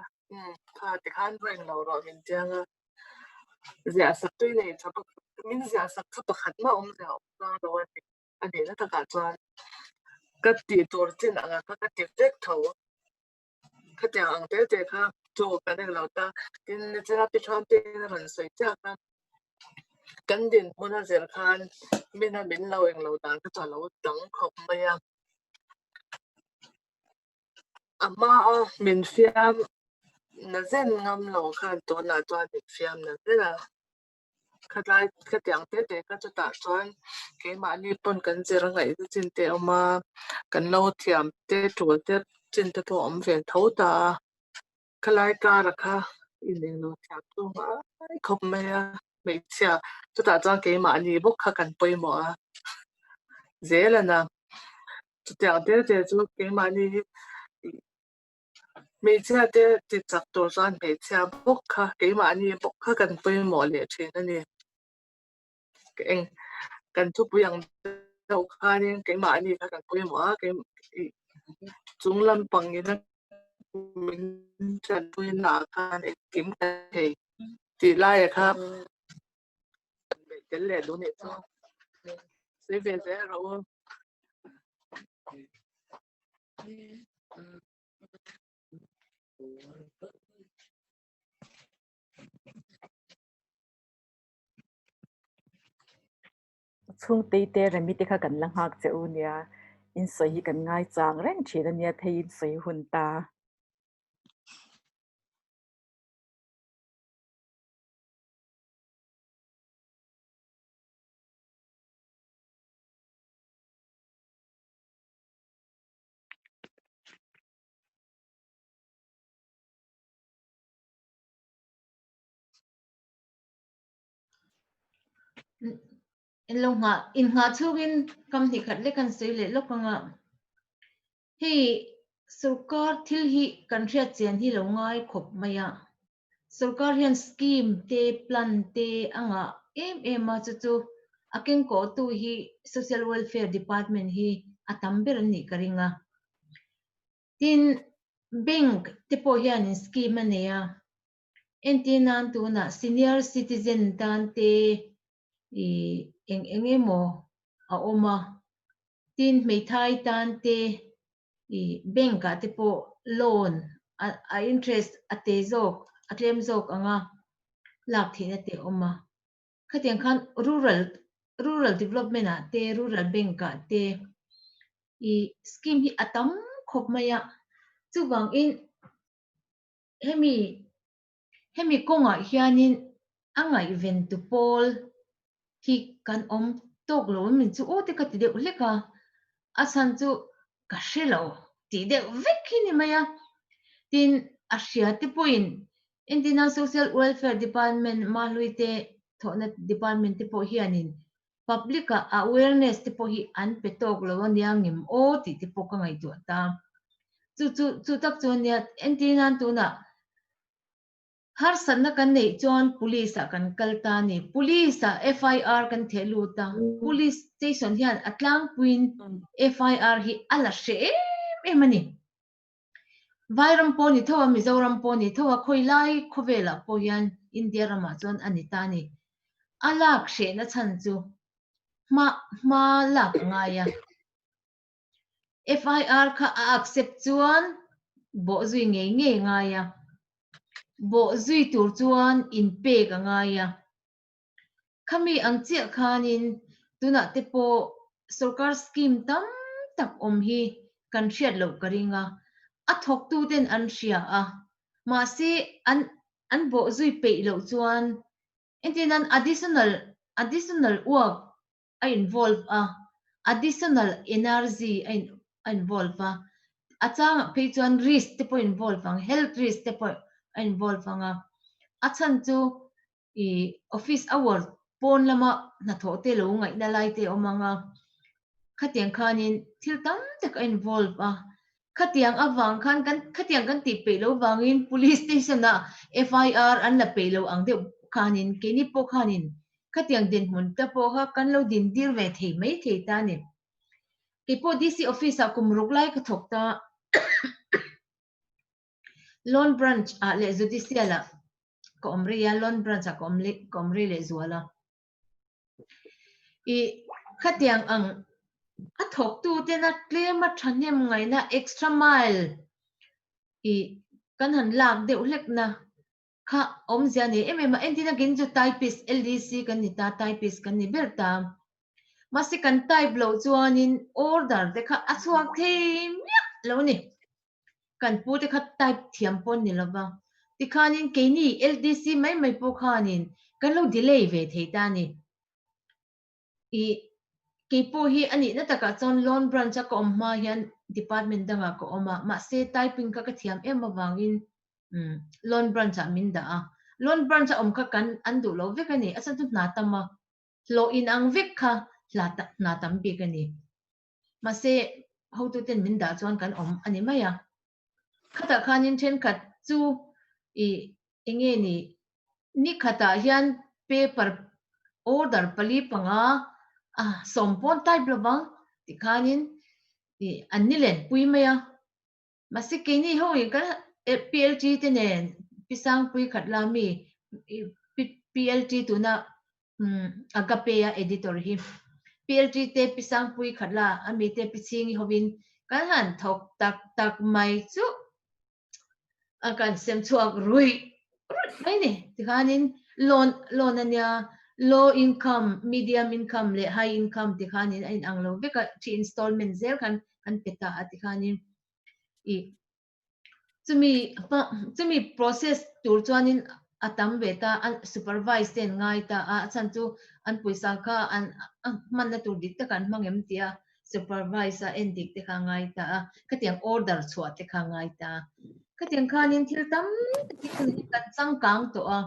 kha ti khan reng lo ro min tianga zia sak tu nei thapa min zia sak thapa khat ma om zia om lo wa ani na ta ka chuan ka ti tur chin anga ka ti vek tho ka ti ang te kha chu ka ne lo ta tin ni chira pi tham te na ran soi cha ka kan din huna zer khan min lo eng lo dan ka cha lo dang khop ma ya ama a min fiam na zen ngam lo khan to na chuan min fiam na zela khatlai khatiang te ka chu ta chuan ke ma ni pon kan zer ngai chin te oma kan lo thiam te tul te chin te po om ven tho ta khalai ka rakha in eng lo thiam tu ma khop me ya me chia chu ta chuan ke ma ni bok kha kan poi mo a zela na chu tiang te chu ke ma ni me chia te ti chak to chuan me chia bok kha ke ma ni bok kha kan poi mo le thin ani ke eng kan thu puyang đâu kha ni cái mã ni kha kan pui mo cái chung lam pang ni na min chan pui na kha ni kim ka thei ti lai kha be tel le lu ni chu se ve ze ro
chung te te rami te kha kan lang hak che u nia in soi hi kan ngai chang reng thina nia thei in soi hun ta
in long nga in nga chugin kam ni khat le kan sei le lokanga hi sarkar thil hi country chen hi lo ngai khop maya sarkar hian scheme te plan te anga ma chu aken ko tu hi social welfare department hi atam ber ni karinga tin bank te po hian in scheme ania entinan tu na senior citizen tan te engemo a oma tin mei thai tan te bank ka te po loan a interest a te zok a claim zok anga lak thina te oma khatiang khan rural development a te rural bank ka te scheme hi atam khop maya chuwang in hemi konga hianin angai ven tu pol hi kan om tok lo min chu o te ka ti de leka asan chu ka shelo ti de vekini maya tin asia te point indina social welfare department maluite thona department te po hianin public awareness te po hi an petok lo niangim o ti te po ka ngai tu ta chu tak chuan ya indina tu na har sanna kan nei chuan police kan kalta ni police FIR kan thelu ta police station hian atlang puin FIR hi ala she emani vairam poni thowa mizoram poni thowa khoilai khovela poyan india rama chuan anita ni alak she na chan chu ma lak ngaya FIR kha accept chuan bo zui nge ngaya bo zui tur chuan in pe ka ngaya khami ang chia khanin tuna te po sarkar scheme tam tak om hi kan hriat lo karinga a thok tu ten an hria a ma se an bo zui pe lo chuan entinan additional work a involve a additional energy a involve a achang pe chuan risk te po involve ang health risk te po involve anga achan chu office hour pon lama na thote lo ngai na lai te omanga khatiang khanin thil tam tak involve a khatiang awang khan kan khatiang kan ti pe lo wangin police station na FIR an la pe lo ang de khanin keni po khanin khatiang din mun ta po ha kan lo din dir ve thei mai thei ta ni ke po DC office a kumruk lai ka thok ta loan branch a le judicial a ko omria loan branch a komri le zuala khatiang ang a thok tu te na claim a thanem ngai na extra mile kan han lak deuh hlek na kha om zia ni emema entina gin ju typist LDC kan ni ta typist kan ni berta masi kan type lo chuanin order te kha a chuak thei mya lo ni kan pu te kha type thiam pon ni lova ti khanin ke ni LDC mai po khanin kan lo delay ve thei ta ni ke po hi ani na taka chon loan branch ko ma hian department danga ko oma ma se typing ka thiam em awangin loan branch a min da a loan branch om ka kan andu lo vek ani asan tu na tama lo in ang vek kha na tam bi kani ma se how to ten min da chuan kan om ani maya khata khanin then khat chu enge ni khata hian paper order pali panga sompon type lovang tikhanin anilen pui maya masikeni ho ka PLT tenen pisang pui khatlami PLT tuna agapeya editor hi PLT te pisang pui khatla ami te pichingi hobin kan han thok tak mai chu akan sem chuak rui mai ni tikhanin loan ania low income medium income le high income ti khanin ain anglo beka thi installment zel kan peta ati khanin chumi process tur chuanin atam beta an supervise ten ngai ta a chan chu an puisa kha an man na tur dik ta kan mangem tia supervisor endik te kha ngai ta khatiang order chhuat te kha ngai ta khatiang khanin thil tam kan changkang to a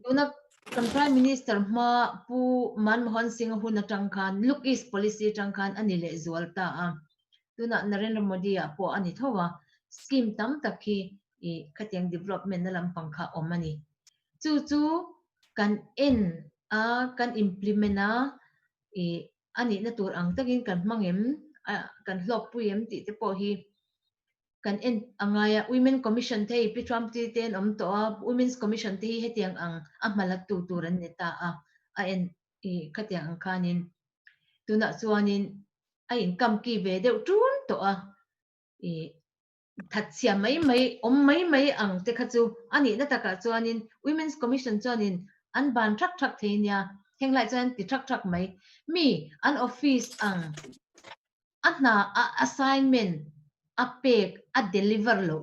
tuna kan Prime Minister ma pu Manmohan Singh hun atang khan look east policy atang khan ani le zual ta a tuna Narendra Modi a po ani thowa scheme tam takhi e khatiang development na lampang kha omani chu kan en a kan implement a e ani na tur ang takin kan mangem kan hlok puem ti te po hi kan en angaya women commission thei pitram ti ten om to a women's commission ti hetiang ang amalak tu turan neta a en e khatiang ang khanin tuna chuanin a in kam ki ve deuh tun to a e that sia mai om mai ang te kha chu ani na taka chuanin women's commission chuanin an ban thak theina henglai chuan ti thak mai mi an office ang atna assignment a pek a deliver lo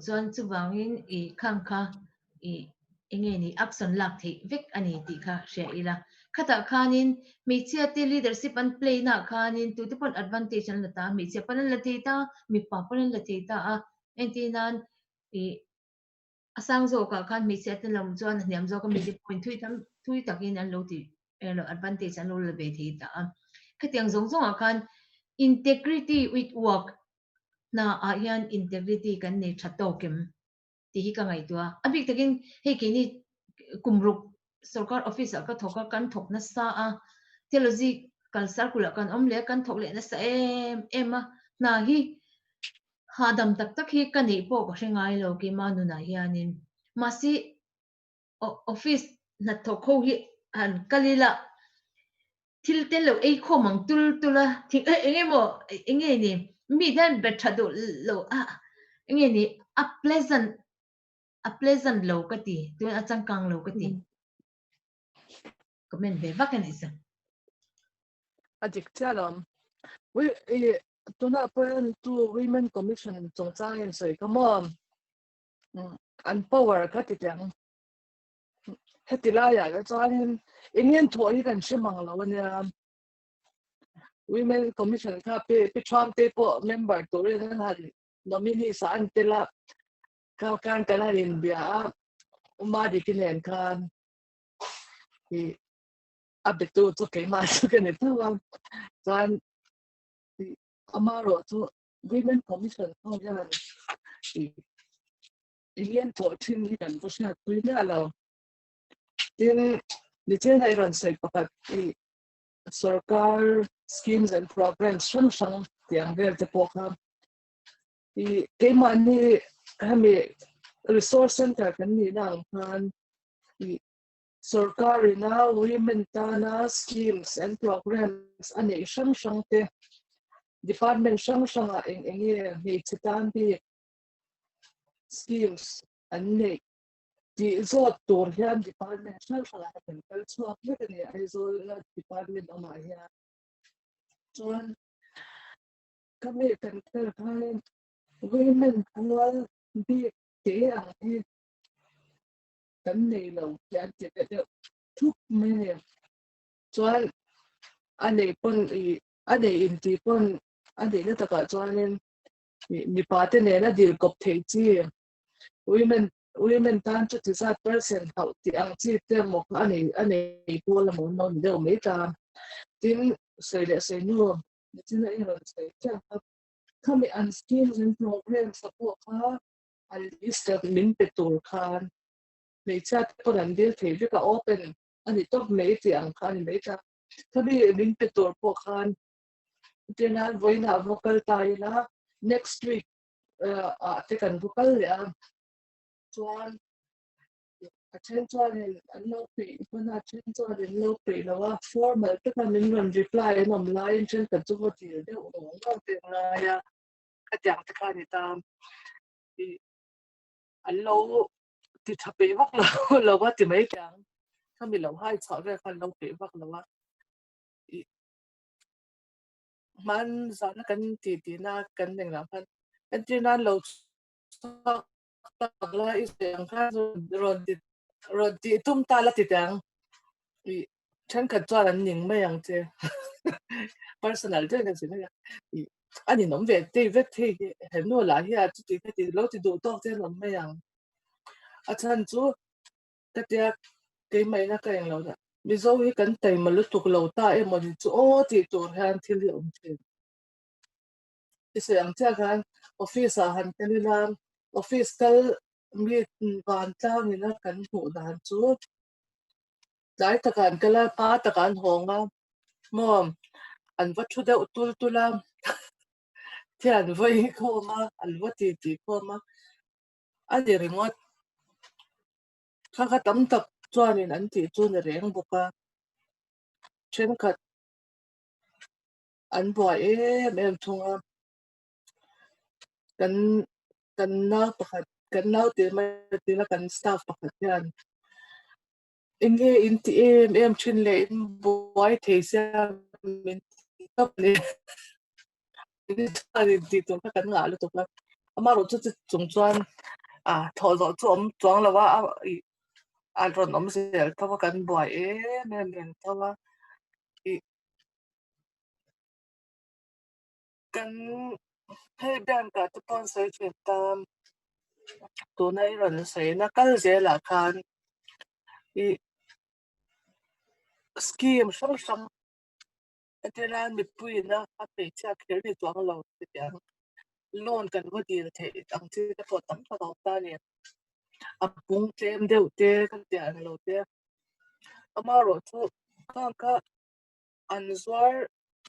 chuan chuwangin e khangkha e enge ni action lak thei vek ani ti kha hria ila khata khanin meichia te leadership an play na khanin tu te pon advantage an lata meichia panan la theita mi pa panan la theita a entinan e asang zo ka khan meichia te lam chuan hniam zo ka mi te point thui takin an lo ti elo advantage an lo la be theita a khatiang zong a khan integrity with work na a hian integrity kan nei thatokem ti hi ka ngai tua abik takin hei ke ni kumruk sarkar office ka thoka kan thok na sa a theology kalsar kula kan omle kan thok le na sa em a na hi hadam tak hi kan nei po ka hrengai lo ki manu na hianin masi office na thokho hi an kalila thil ten lo ei khomang tula thing enge mo enge ni mi dan bethado lo enge ni a pleasant lo ka ti tu a changkang lo ka ti comment be vakan isa
adik chalom we tuna pen tu women commission chong changin sei kamom an power ka ti tang hetila ya ga changin ingen thoi kan shimang lo nia women commission ka pe tram te po member to re na hari nominee sa antela ka kan kanarin bia uma di kinen kan i abetu to ke ma su ke ne tu kan amaro to women commission ko ya ingen to tin ni kan ko sha tu na lo tin ni chen ai ran sai pakat sarkar schemes and programs shang tiang ver te poka ke mani hami resource center kan ni nang kan sarkari na women ta schemes and programs ani shang te department shang a enge ni chitan bi schemes ani di zot tur hian department shang a kan kal chuak le ni ai zo department ama hian chuan kami kan kal khan women annual bi te ang hi kan nei lo yan te de thuk me ne chuan ane pon ane in ti pon ane na taka chuanin mi pate ne na dil kop thei chi women tan chu ti sa percent hau ti ang chi te mo ane pola mo no de me ta tin sei le sei nu tin ai ro sei cha kami an schemes and programs support ka al list min petur khan me chat pon an dil thei ka open ani top me ti ang khan me ta kami min petur po khan tinan voina vocal taina next week te kan vocal ya chuan attention in no pe pona attention in no pe lawa formal te kan min ran reply nom line chen kan chu ho ti de ong te na ya ka jang te kan ta allo ti thape wak lo wa ti mai jang kami lo hai chho re kan lo pe wak lo wa man zana kan ti na kan deng la kan kan ti na lo la is yang kan ron ti tum ta la ti tangฉันkan chwa ran ning me yang che personal je kan sin ya ani nom ve te ve te he no la hi a ti ti lo ti do to che nom me yang chan chu ka tia ke mai na ka eng lo da mizo hi kan tai malu tuk lo ta e mo ni chu o ti tur han thil hi thi ise ang cha kan office a han kan lam office kal mi van ta ni na kan hu dan chu dai ta kan kala pa ta kan honga mom an va thu da utul tulam thian voi ko ma an va ti ko ma a de remote kha tam tak chuanin an ti chu na reng boka chen khat an bua em thunga kan kan na pakhat kan nau te mai te la kan staff pakhat yan inge in ti em chin le in boy the sia min top le ni ani ti to kan nga lu to la ama ro chu chung chuan a tho zo chuang la wa a ron om se ta wa kan bua em ta wa i kan he ban ka tu pon sai chen tam tu nai ron sai na kal je la khan i scheme sang Atelan mi pui na a pe cha kher ni chuang lo ti ya loan kan wo di the ang chi ta po tam ta ta ni a pung tlem deuh te kan ti an lo te ama ro chu ka an zwar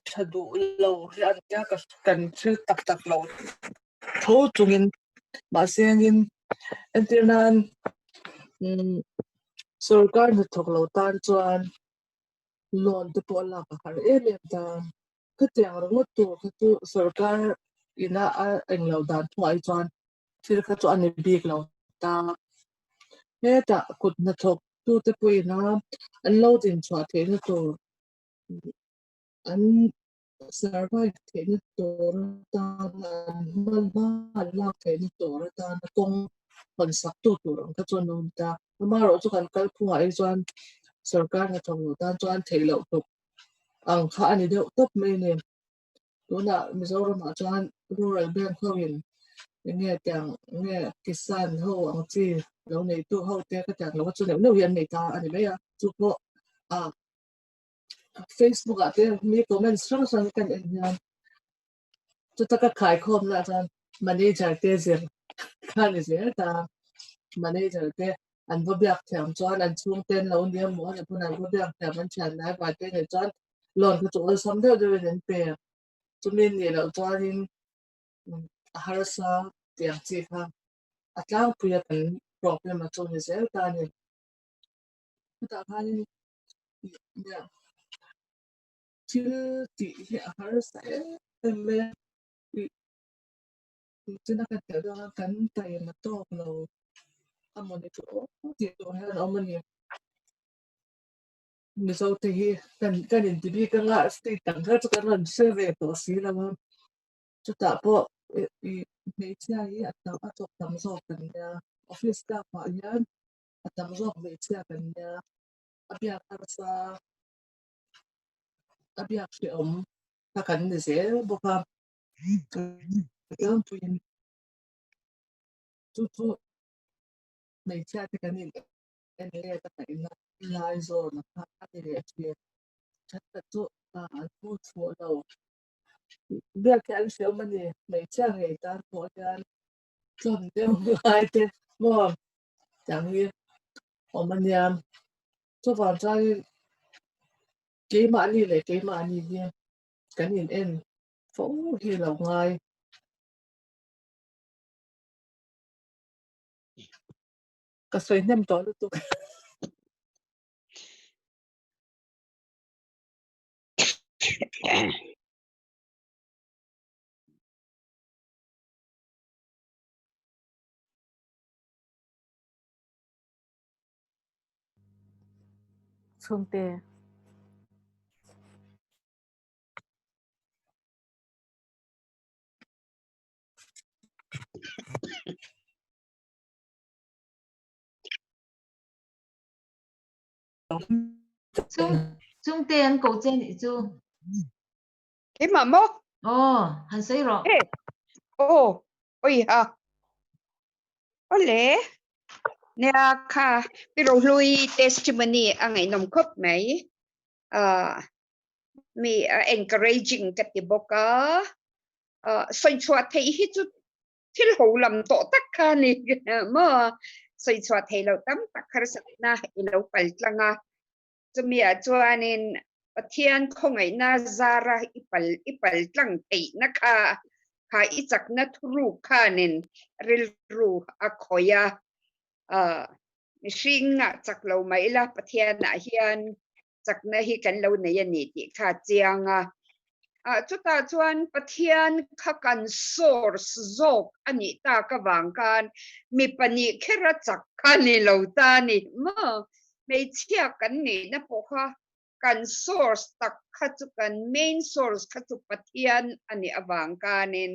thadu lo rian ya ka kan thil tak lo tho chungin ma sengin Atelan sarkar na thok lo tan chuan loan te po la ka har em ta ka tiang ro tu ka tu sarkar ina a englo dan thuai chuan thil kha chu an bik lo ta he ta kut na thok tu te pui na an lo din chwa the na tu an survive the na tu ta an man ba la the na tu ta na kong kon sak tu rong ka chuan nom ta ma ro chu kan kal phunga ai chuan sarkar na thong lo tan chuan thei lo tu ang kha ani deuh top mai ne tuna Mizoram a chuan rural bank khawin nghe tiếng nghe kisan ho ang chi lo nei tu ho te ka tang lo chu no hian nei ta ani mai a chu po a Facebook a te mi comments sang kan en hian chu ta ka khai khom na chan manager te zir khan ni zir ta manager te an bo biak thiam chuan an chung ten lo ni mo an pun an bo biak thiam an chan na ba te ne chuan lon ku chu som deuh deuh en pe chu min ni lo chuan in harsa tiang chi kha atlang puya kan problem a chu ni zel ta ni ta khan ya thil ti hi a harsa me chuna kan te do kan tai ma tok lo amoni chu ti to han amoni mi so te hi kan in ti bi kan nga sti tang ka chu kan ran se ve to si la ma chu ta po i me chia hi a tok tam zo kan ya office staff ma yan a tam zo me chia kan ya a bia harsa a bia chi ta kan ni zel bo ka kan puin chu me chia te kan in en le ta kan in lai zo na ka ni le chi chat ta chu a pu chu lo bia kan se mani me chia ngai ta po yan chon de ai te mo chẳng như ở mình nhà cho vào trai kế mã đi lấy kế mã đi nha cái nhìn em phố thì là ngoài cái xoay nem tối được tụi
chung te
chung te an ko chen i chu
Cái mà mốc.
han sei ro
Ê. Ồ. Ôi hả. Có lẽ. nè kha Pi Lalrohlui testimony angai nom khop mai mi encouraging kat ti boka soi chua thei hi chu thil ho lam to tak kha ni ma soi chua thei lo tam tak khar sat na i lo pal tlanga chumia chuanin pathian khongai na zara ipal tlang thei na kha i chak na thuru khanin ril ru a khoya mihringa chak lo mai la pathian a hian chak na hi kan lo nei ani ti kha chianga chuta chuan pathian kha kan source zok ani ta ka wang kan mi pani khera chak khani lo ta ni ma mei chia kan ni na po kha kan source tak kha chu kan main source kha chu pathian ani awang kanin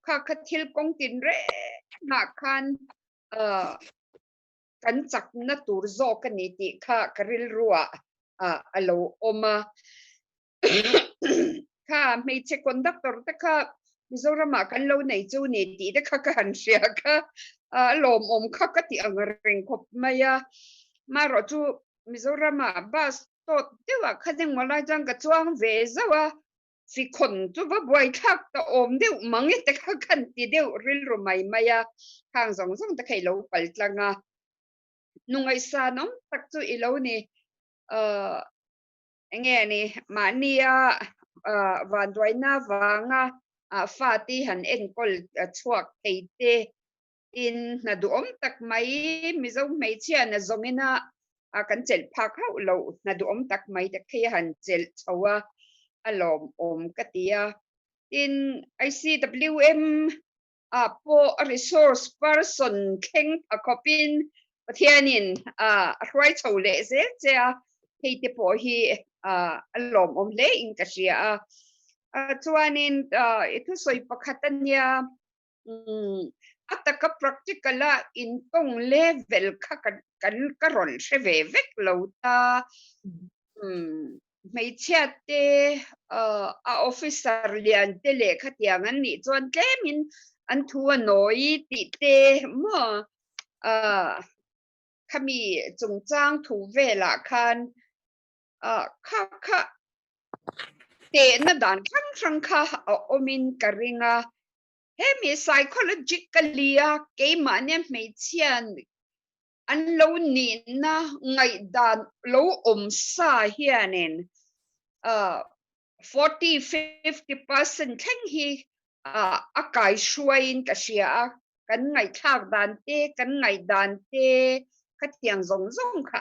kha thil kong tin re na khan kan chak na tur zok ani ti kha karil ruwa alo oma kha mei che conductor ta kha Mizoram kan lo nei chu ni ti ta kha kan sia kha lom om kha ka ti ang reng khop maya ma ro chu Mizoram bus to dewa kha ding mala jang ka chuang ve zawa si khon chu ba boy thak ta om deu mangi ta kha kan ti deu ril ru mai maya khang zong zong ta khai lo pal tlanga nungai sa nom tak chu i lo ni nghe ni mania van doina wanga fati han enkol chuak teite in na du om tak mai mizo mai chia na zongina kan chel phak hau lo na du om tak mai ta khia han chel chawa alom om katia in ICWM po resource person kheng a kopin pathianin roi chole ze cha heite po hi alom om le in kasia chuanin itu soi pakhatania ataka practicala in tong level kha kan karon sheve vek lo ta mei chiate a officer lian te le khatiang an ni chuan tlemin an thu noi ti te mo khami chungchang thu vela khan kha te na dan khang kha omin karinga hemi psychologically ke mane mei chian an lo ni na ngai dan lo sa hianin 40-50% theng hi akai shuain ka sia kan ngai thak dan te kan ngai dan te ka tiang zong zong kha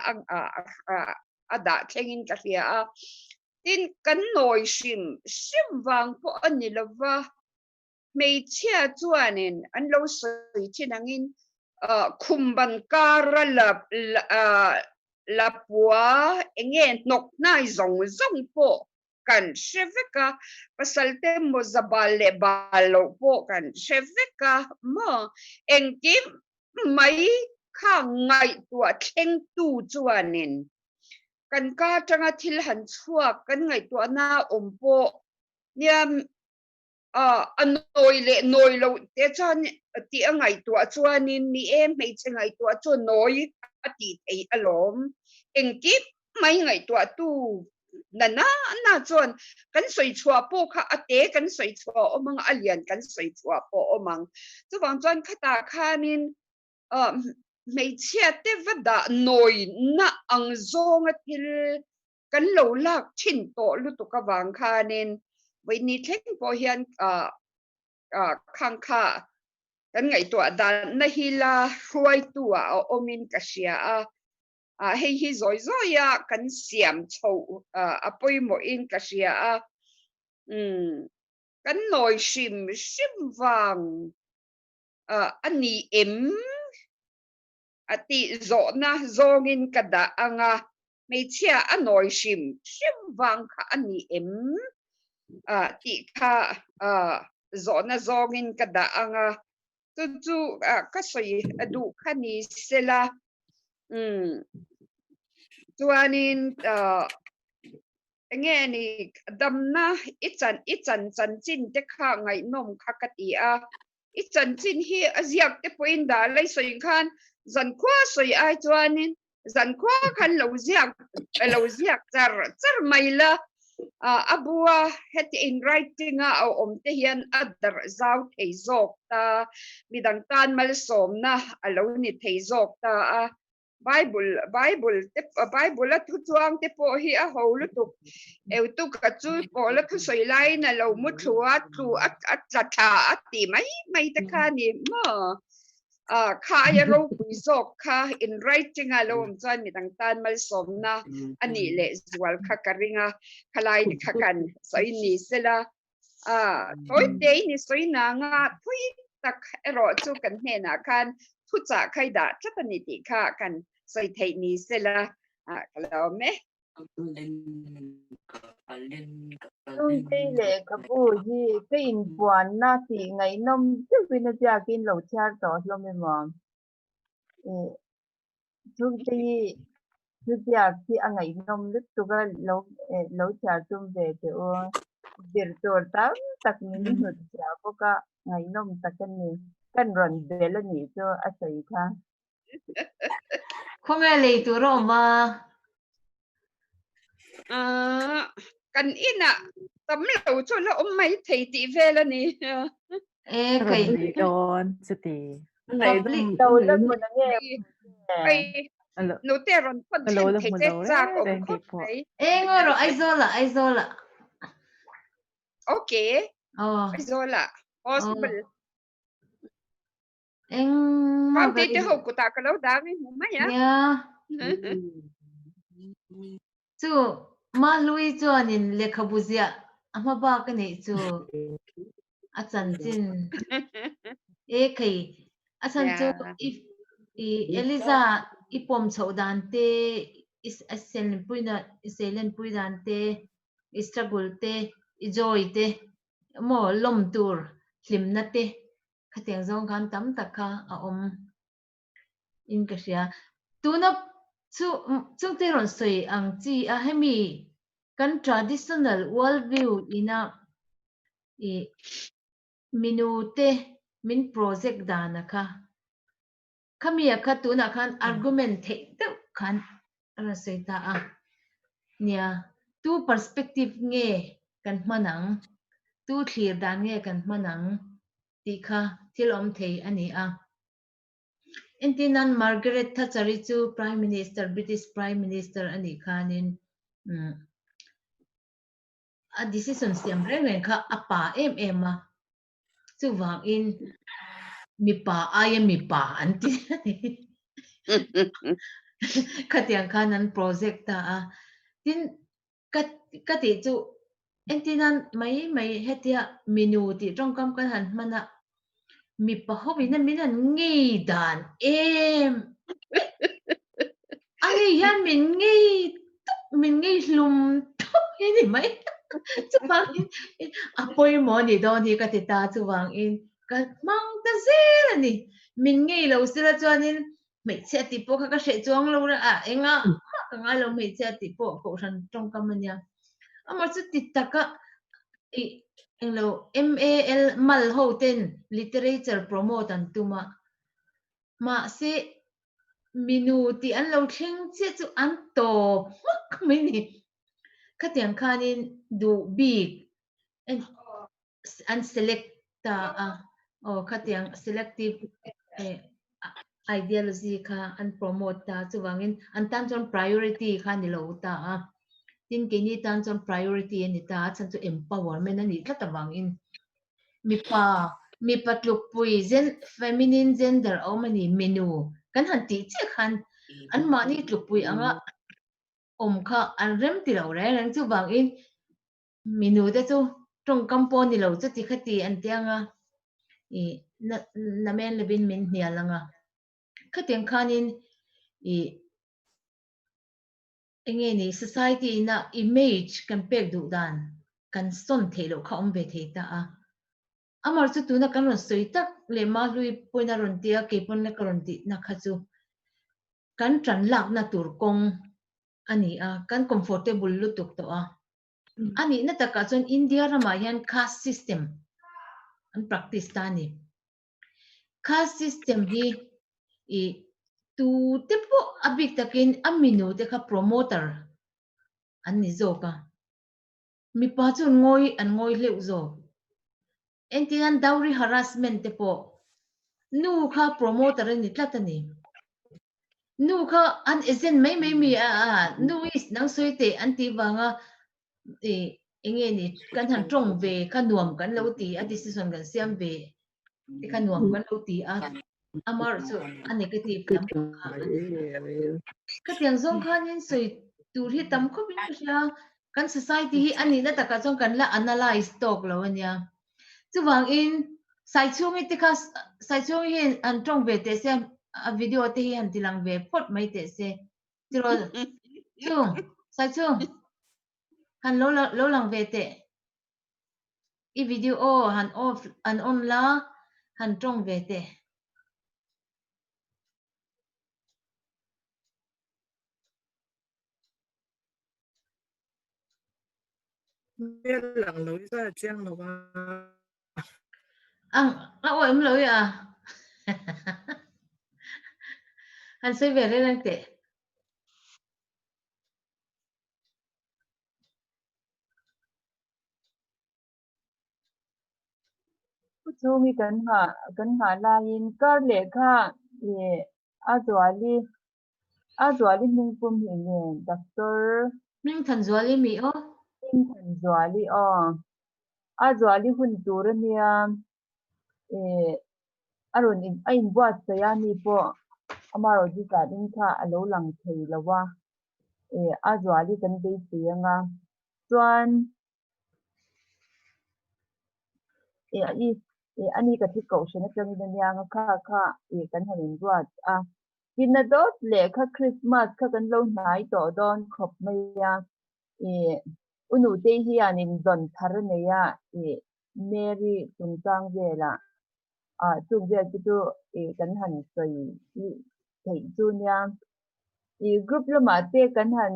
ada thengin ka sia tin kan noi shim wang po ani lova mei chia chuanin an lo soi chinangin khumban kara la pua enge nok nai zong zong po kan sheveka pasalte mo zabale balo po kan sheveka mo engkim mai kha ngai tua theng tu chuanin kan ka tanga thil han chua kan ngai tua na ompo niam anoi le noi lo te chan ti angai tua chuanin mi em mei chengai tua chu noi ati ei alom engki mai ngai tua tu na chuan kan soi chua po kha ate kan soi chua omang alian kan soi chua po omang chuwang chuan khata khanin mei chia te vada noi na ang zong athil kan lo lak thin to lu tu ka wang khanin với ni theng po hian khang kha kan ngai to dan na hi la huai tua omin kasia hei hi zoi ya kan siam chho apoi mo in kasia kan noi shim wang ani ati zo na zongin kada anga mei chia anoi shim wang kha ani ti kha zona zongin kada anga tu ka soi adu khani sela chuanin nge ni damna ichan chan chin te kha ngai nom kha kati a ichan chin hi aziak te point da lai soi khan dần khoa soi ai cho nên dần khoa khăn lâu ziak char mai la abua het in writing a te hian adar zau thei zok ta midang tan mal som na alo ni thei zok ta Bible a thu chuang te po hi a ho lu tu eu tu ka chu po la thu soi lai na lo mu thua thu at tha ti mai ta kha ni mo kha ya ro pui zok kha in writing a lo chuan mi dang tan mal som na ani le zual kha karinga khalai ni kha kan soi ni sela toy day ni soi na nga thui tak ero chu kan he na khan thu cha khai da chatani ti kha kan soi thei ni sela kalo me
Tung tây lệ cả bù gì cái in buồn na thì ngày năm trước khi nó ra cái lẩu cha đó lo mẹ mòn tung tây trước ra khi anh ngày năm lúc tôi cái lẩu cha tung về thì biệt tổ tám tắc mình hụt cha có cả ngày năm tắc cái run về là nhỉ cho anh thấy cả
không nghe lời tụi nó mà
kan ina tam lo chu lo mai thei ti ve la ni
ê
Rồi
cái
đi đón sẽ thì
ngày
public
đầu lớp mình nghe
ai
alo
no te ron
alo
content
lo
thei
mo
te
lo
cha ko
đấy
ko
cái po
ê ngồi rồi ai zola
okay
ờ
zola
ờ
possible
em mà
Pam
cái
te ho ku ta ka lo da mi mu ma ya
ya chú mà lui cho nên lệ khá bùzia ama ba cái này chú à chân tin ê cái à chân chú
ya
Eliza ipom chậu đàn tê is ascend puina iselen pui đàn tê struggle tê joy tê mo lom tur lim na tê khát tiếng zong gan tam taka a in cái gì tu nó chú tê ron soi ang chi a hemi kan traditional world view ina minute min project dana ka kami ka tu na kan argument the tu kan ana sei ta a nia tu perspective nge kan manang tu clear dan nge kan manang ti kha thilom thei ani a entinan Margaret Thatcher chu prime minister British prime minister ani khanin a decision siam reng kha apa em a chu wang in mi pa ai mi pa anti khatiang khanan project ta a tin ka ti chu entinan mai hetia menu ti trong kam kan han mana mi pa hobi na minan ngi dan em ani yan min ngi lum ini mai chu bang apoi mo ni do ni ka ti ta chu wang in ka mang ta zel ni min ngi lo sila chuanin mei che ti po ka hre chuang lo ra a enga ka nga lo mei che ti po ko ran trong kam ania ama chu ti taka englo MAL mal ho ten literature promote an tuma ma se minuti an lo thleng che chu an to mak mai ni khatiang khanin du big an select ta khatiang selective ideology kha an promote ta chuwangin an tan chon priority kha ni lo ta tin ke ni tan chon priority ni ta chan chu empowerment ani tlatawang in mi patluk pui zen feminine gender omani menu kan han ti che khan an ma ni tluk pui anga kha an rem ti lo re rang chu wang in menu te chu trong kampon ni lo chu ti khati an tianga na men lebin min hnialanga khatiang khanin enge ni society na image kan pek du dan kan son thelo kha om ve the ta amar chu tu na kan ron soi tak le ma lui poina ron tia ke pon na karon ti na kha chu kan tran lak na tur kong ani kan comfortable lu tuk to ani na taka chon India rama hian caste system an practice ta ni caste system hi tu te po abik takin aminu te kha promoter an ni zo ka mi pa chun ngoi leu zo entian dowry harassment te po nu kha promoter ni tlatani nu kha an agent mai mi a nu is nang soite anti wanga e enge ni kan han trong ve kan nuam kan lo ti a decision kan siam ve te kan nuam kan lo ti a amar so a negative lam kha ka tiang zong khan in soi tur hi tam kho bin ka kan society hi ani na taka zong kan la analyze tok lo ania chuwang in sai chung te kha sai chung hi an trong ve te se a video te hi han tilang ve phot mai te se tiro chung sai chung han lo lang ve te i video han off an on la han trong ve te
biết lặng lối ra chiang là ba
ang la oi lo ya han sai ve le lang te
chu mi kan ha lain kar le kha e azwali ming pum hi ne doctor
ming than zwali mi o
ming than zwali azwali hun tur nia e aron in ain buat saya ni po amaro ji ka din kha alo lang thei lawa e azwali kan be sianga chuan ani ka thi ko shena chang in yang kha kan hanin buat kinna dot le kha Christmas kha kan lo nai to don khop maya unu te hi anin don thar ne ya Mary tungtang vela chung ve chu kan han sei thei chu nya group lo ma te kan han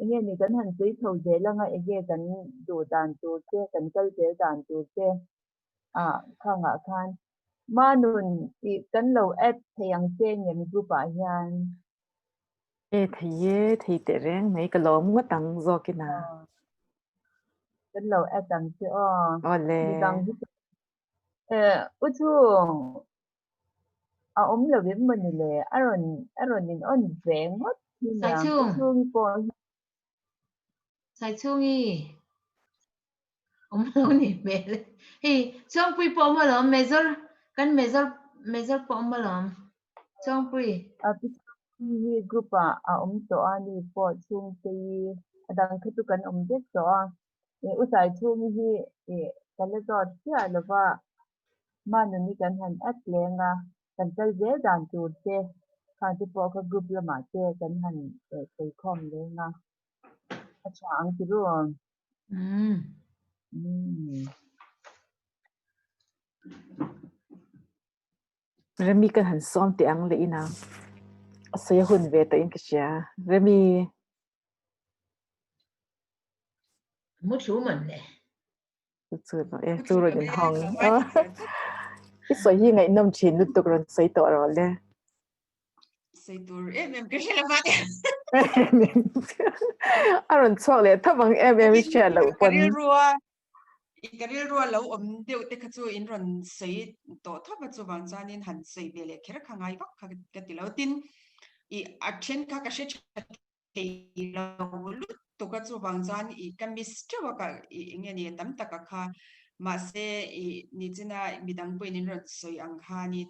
nge ni kan han sei tho je la nga ege kan du dan tu te kan kal te dan tu te khanga khan manun kan lo at theyang te ngem group a hian
thấy tệ rèn mấy cái lỗ mua tăng do cái nào
kan lo at tam te
ole
ni dang uchu om lo bim man le aron in on ve ngot ni
sai
ya
chung
uchu mi po
sai chung i lo ni ve hi chong pui po ma lo measure po ma lo chong pui
hi group om to ani po chung te adang khatu kan om dek to usai chung hi kan le dot sia lova manun ni kan han at lenga kan kal je dan tu te kan ti po ka group la ma te kan han kai khom lenga achang ti ru
remi kan han som ti ang le ina saya hun ve ta in ksia remi
mu chu man le
chu no chu ro din hong i so hi ngai nom chin lu to ron sai to ro le
sai tur em cái gì là vậy
aron chok le thamang em sha lo pon
cái rùa lâu đều để cái chỗ in ron sai to thắp cái chỗ bằng chân in hành sai về lại cái khang ai bắc cái tỷ lâu tin i action cái sẽ thì lâu lúc to cái chỗ bằng chân i cái mister cái nghe ni tắm ta cái mà sẽ ni china midang point in ron sai ang hanin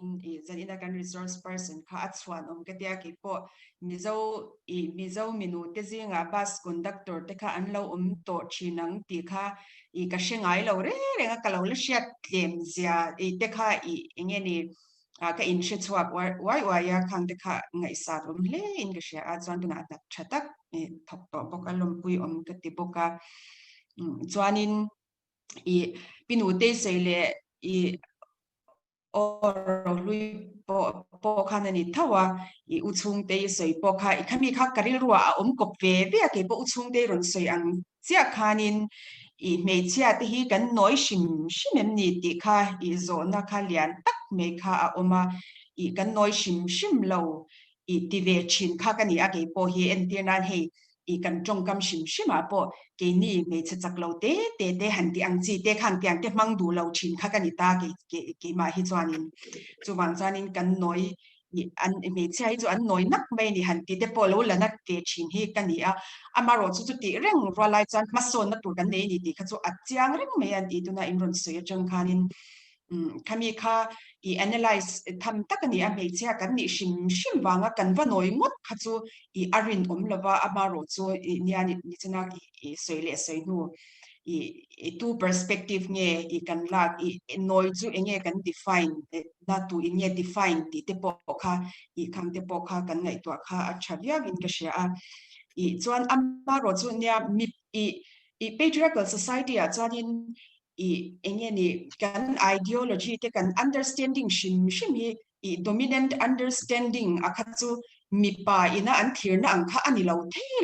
zan ina kan resource person kha achwan cái tia ki po mizo minu te zinga bus conductor te kha an lo to chinang ti kha ka shengai lo re nga ka lo le shat tlem zia te kha nge ni ka in she chwak wai ya khang te kha ngai sa rum le in ka sha a chon tuna ta chatak thok to boka lom pui ka ti boka chuanin pinu te sei le lui po khanani thawa uchung te soi po kha khami kha karil ruwa kop ve ke po uchung te ron soi ang chia khanin me chia te hi kan noi shim shimem ni ti kha zo na kha lian tak me kha oma kan noi shim lo ti ve chin kha ka ni a ke po hi en tir nan he kan trong kam shim a po ke ni me che chak lo te han ti ang chi te khang tiang te mang du lo chin kha ka ni ta ke ma hi chuanin chuwang chuanin kan noi an me che hi chu an noi nak mai ni han ti te po lo la nak ke chin hi ka ni a amaro chu ti reng ro lai chan ma son na tur kan nei ni ti kha chu a chiang reng me an ti tu na imron se chang khanin kami kha analyze tham takani a me che kan ni shim wanga kan va noi ngot kha chu arin lova amaro chu ni ani ni chana soile soinu tu perspective nge kan la noi chu enge kan define na tu inge define ti te po kha kham te po kha kan ngai to kha a chavia gin ka sha a chuan amaro chu nia mi patriarchal society a chuanin enge ni kan ideology te kan understanding shim hi dominant understanding akhachu mipa ina an thirna angkha ani lo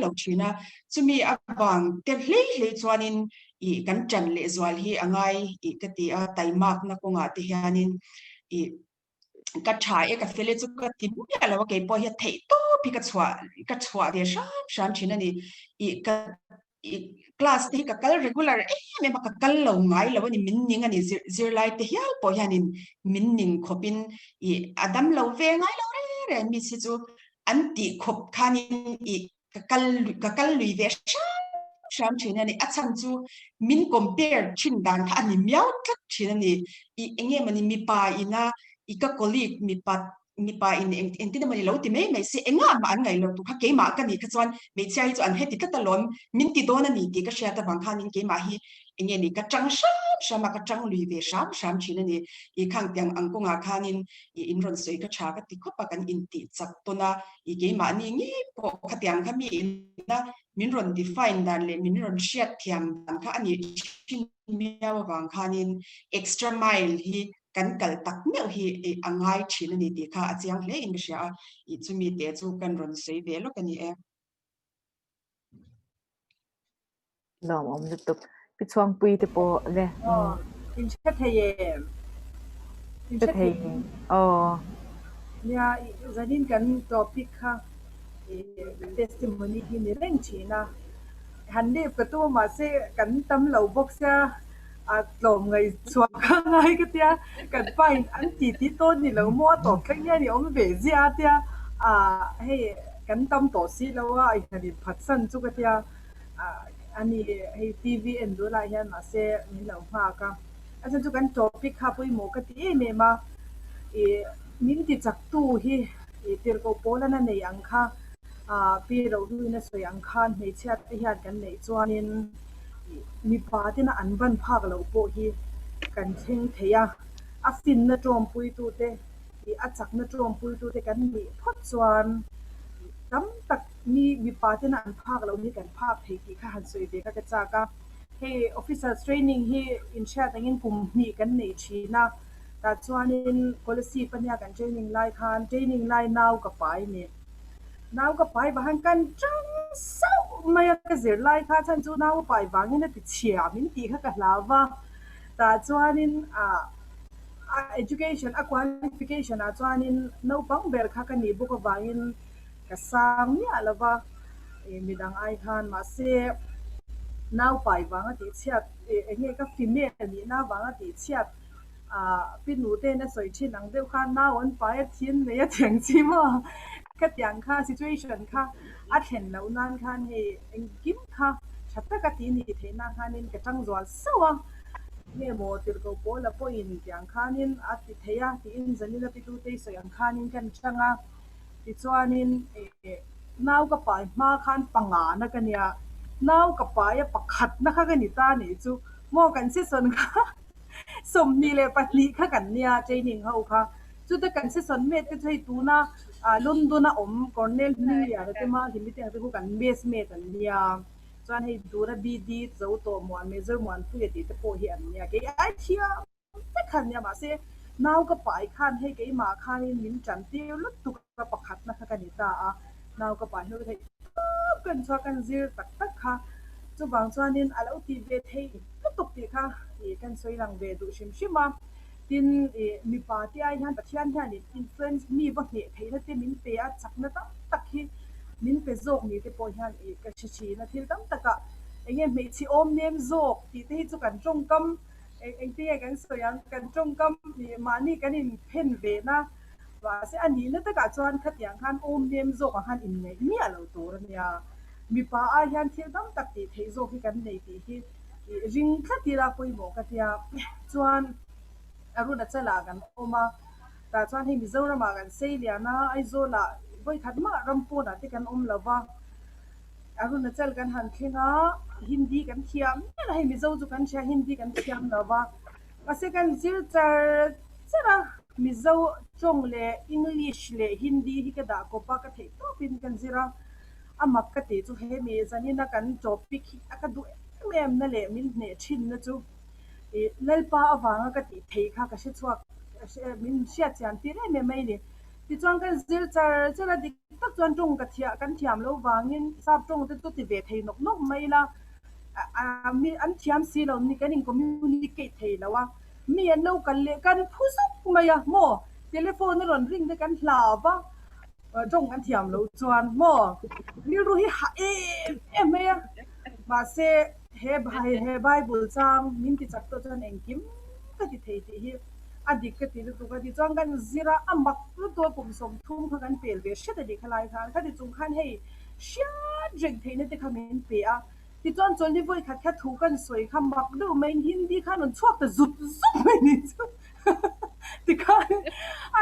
lo thina chumi abang te hle chuanin kan chan le zwal hi angai kati a taimak na konga te hianin ka tha ka fele chu ka tim ya lo ke po hi thei to pi ka chwa de sham thina ni ka class te ka kal regular me ma ka kal lo ngai lo ni min ning ani zir lai te hial po hianin min ning khopin adam lo ve ngai lo re mi si chu anti khop khanin ka kal lui ve sham thina ni achang chu min compare chin dan kha ani miao thak thina ni enge mani mi pa ina ka colleague mi pa in entina mani lo ti me se enga ma an ngai lo tu kha ke ma ka ni kha chuan me chai chu an he ti ka talom min ti dona ni ti ka sha ta bang khanin ke ma hi enge ni ka chang shama ka chang lui ve sham thina ni khang tiang ang ko nga khanin in ron sei ka cha ka ti kho pa kan in ti chak to na ke ma ni ngi po kha tiang kha mi na min ron define dan le min ron shiat thiam dan kha ani chin miaw wang khanin extra mile hi kan kal tak mel hi angai chin ani ti kha achiang hle in sha chumi te chu kan ron sei ve lo kani
lom tuk pi chuang pui te po le
in chat theye in chat
thei
ya zanin kan topic kha testimony hi ni reng china hande ka tu ma se kan tam lo box ya a tlom ngai chwa kha ngai ka tia kan pain an ti to ni lo mo to khang ya ni om ve zia tia he kan tam to si lo wa ai ni phat san chu ka tia ani he tv en do la hian ma se mi lo ma ka asan chu kan topic kha pui mo ka ti me ma min ti chak tu hi tir ko pola na nei ang kha pi ro du na so yang khan nei chat te hian kan nei chuanin mi pa te na an ban phak lo po hi kan thing theya a fin na trom pui tu te a chak na trom pui tu te kan ni phot chuan tam tak mi pa te na an phak lo ni kan phak thei ki kha han soi de ka cha ka he officers training hi in chat angin kum ni kan nei china ta chuanin policy pania kan training lai khan training lai now ka pai ni now ka pai ba han kan chang sau maya ka zir lai kha chan chu now pai wangin na ti chia min ti kha ka hlawa ta chuanin education a qualification a chuanin no pang ber kha ka ni bu ka wangin ka sang ni alawa midang ai khan ma se now pai wanga ti chiat nge ka female ni na wanga ti chiat pin nu te na soi chin ang deu khan na on pa ya thin me ya theng chi mo ka tiang kha situation kha a then lo nan khan he eng kim kha chatta ka ti ni the na khanin ka tang zwal sawa nge mo tir ko pola po in tiang khanin a ti theya ti in zanila pi tu te so yang khanin kan changa ti chuanin naw ka pa ma khan panga na kania naw ka pa ya pakhat na kha ni ta ni chu mo kan se son kha som ni le patni kha kan nia training ho kha chu ta kan se son me te thei tu na london na om cornell ni ya te ma himi te te kan base me kan nia chuan hei du na bd zo to mon major mon fu ye ti te po hi an nia ke ai thia ta khan nia ma se naw ka pai khan hei ke ma khan in min chan te lut tu ka pakhat na kha kan ni ta naw ka pai no thei kan chwa kan zir tak tak kha chu bang chuanin alo ti ve thei tuk ti kha kan soi lang ve du shim shima tin mi pa ti ai han pathian han influence mi ba he theina te min pe a chakna tam tak hi min pe zok ni te po han ka chi na thil tam taka enge me chi om nem zok ti te hi chu kan tong kam eng te kan soyang kan tong kam ni mani kan in pen ve na wa se ani na taka chuan khat yang han om nem zok a han in nei mi alo tur nia mi pa a han thil tam tak ti thei zok hi kan nei ti hi ring khatira poi mo ka tia chuan aruna chala kan oma ta chuan hi Mizoram kan Seilia na aizola voi khatma rampo na te kan lawa aruna chal kan han thinga hindi kan thiam na hi Mizo chu kan sha hindi kan thiam lawa ase kan zil char chara Mizo chong le English le hindi hi ka da ko pa ka the to pin kan zira amak ka te chu he me zanina kan topic aka du mem na le min ne thin na chu lalpa awanga ka ti thei kha ka she chuak min sia chan ti re me mai ni ti chuan kan zil char chara dik tak chuan tong ka thia kan thiam lo wangin sap tong te tu ti ve thei nok nok mai la mi an thiam si lo ni kan in communicate thei lawa mi an lo kan le kan phusuk maya mo telephone ron ring de kan hlawa tong kan thiam lo chuan mo mi ru hi ha maya ma se he bible chang min ti chak to chan engkim ka ti thei ti hi adik ka ti tu ka ti chang kan zira amak lu to pum som thum kha kan pel ve shet adi khalai khan ka ti chung khan hei sha jeng theina te khamin pe a ti chon chon ni voi khat kha thu kan soi kha mak do main hindi khan on chuak ta zut zut mai ni chu ti khan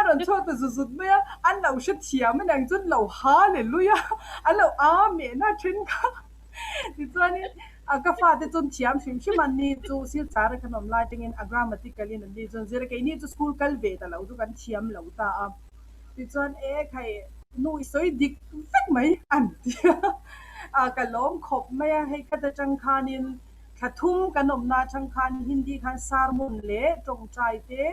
aron chuak ta zut zut mai an lo sha thia man ang chun lo hallelujah an lo amen na thin kha ti chuan ni ka fa te chun thiam shim shim an ni chu sil char khanom lai tingin grammatically an ni chun zira ke ni chu school kal ve ta lo chu kan thiam lo ta a ti chuan khai nu soi dik vek mai an ka lom khop mai hei kha ta chang khanin thathum kanom na chang khan hindi khan sarmon le tong trai te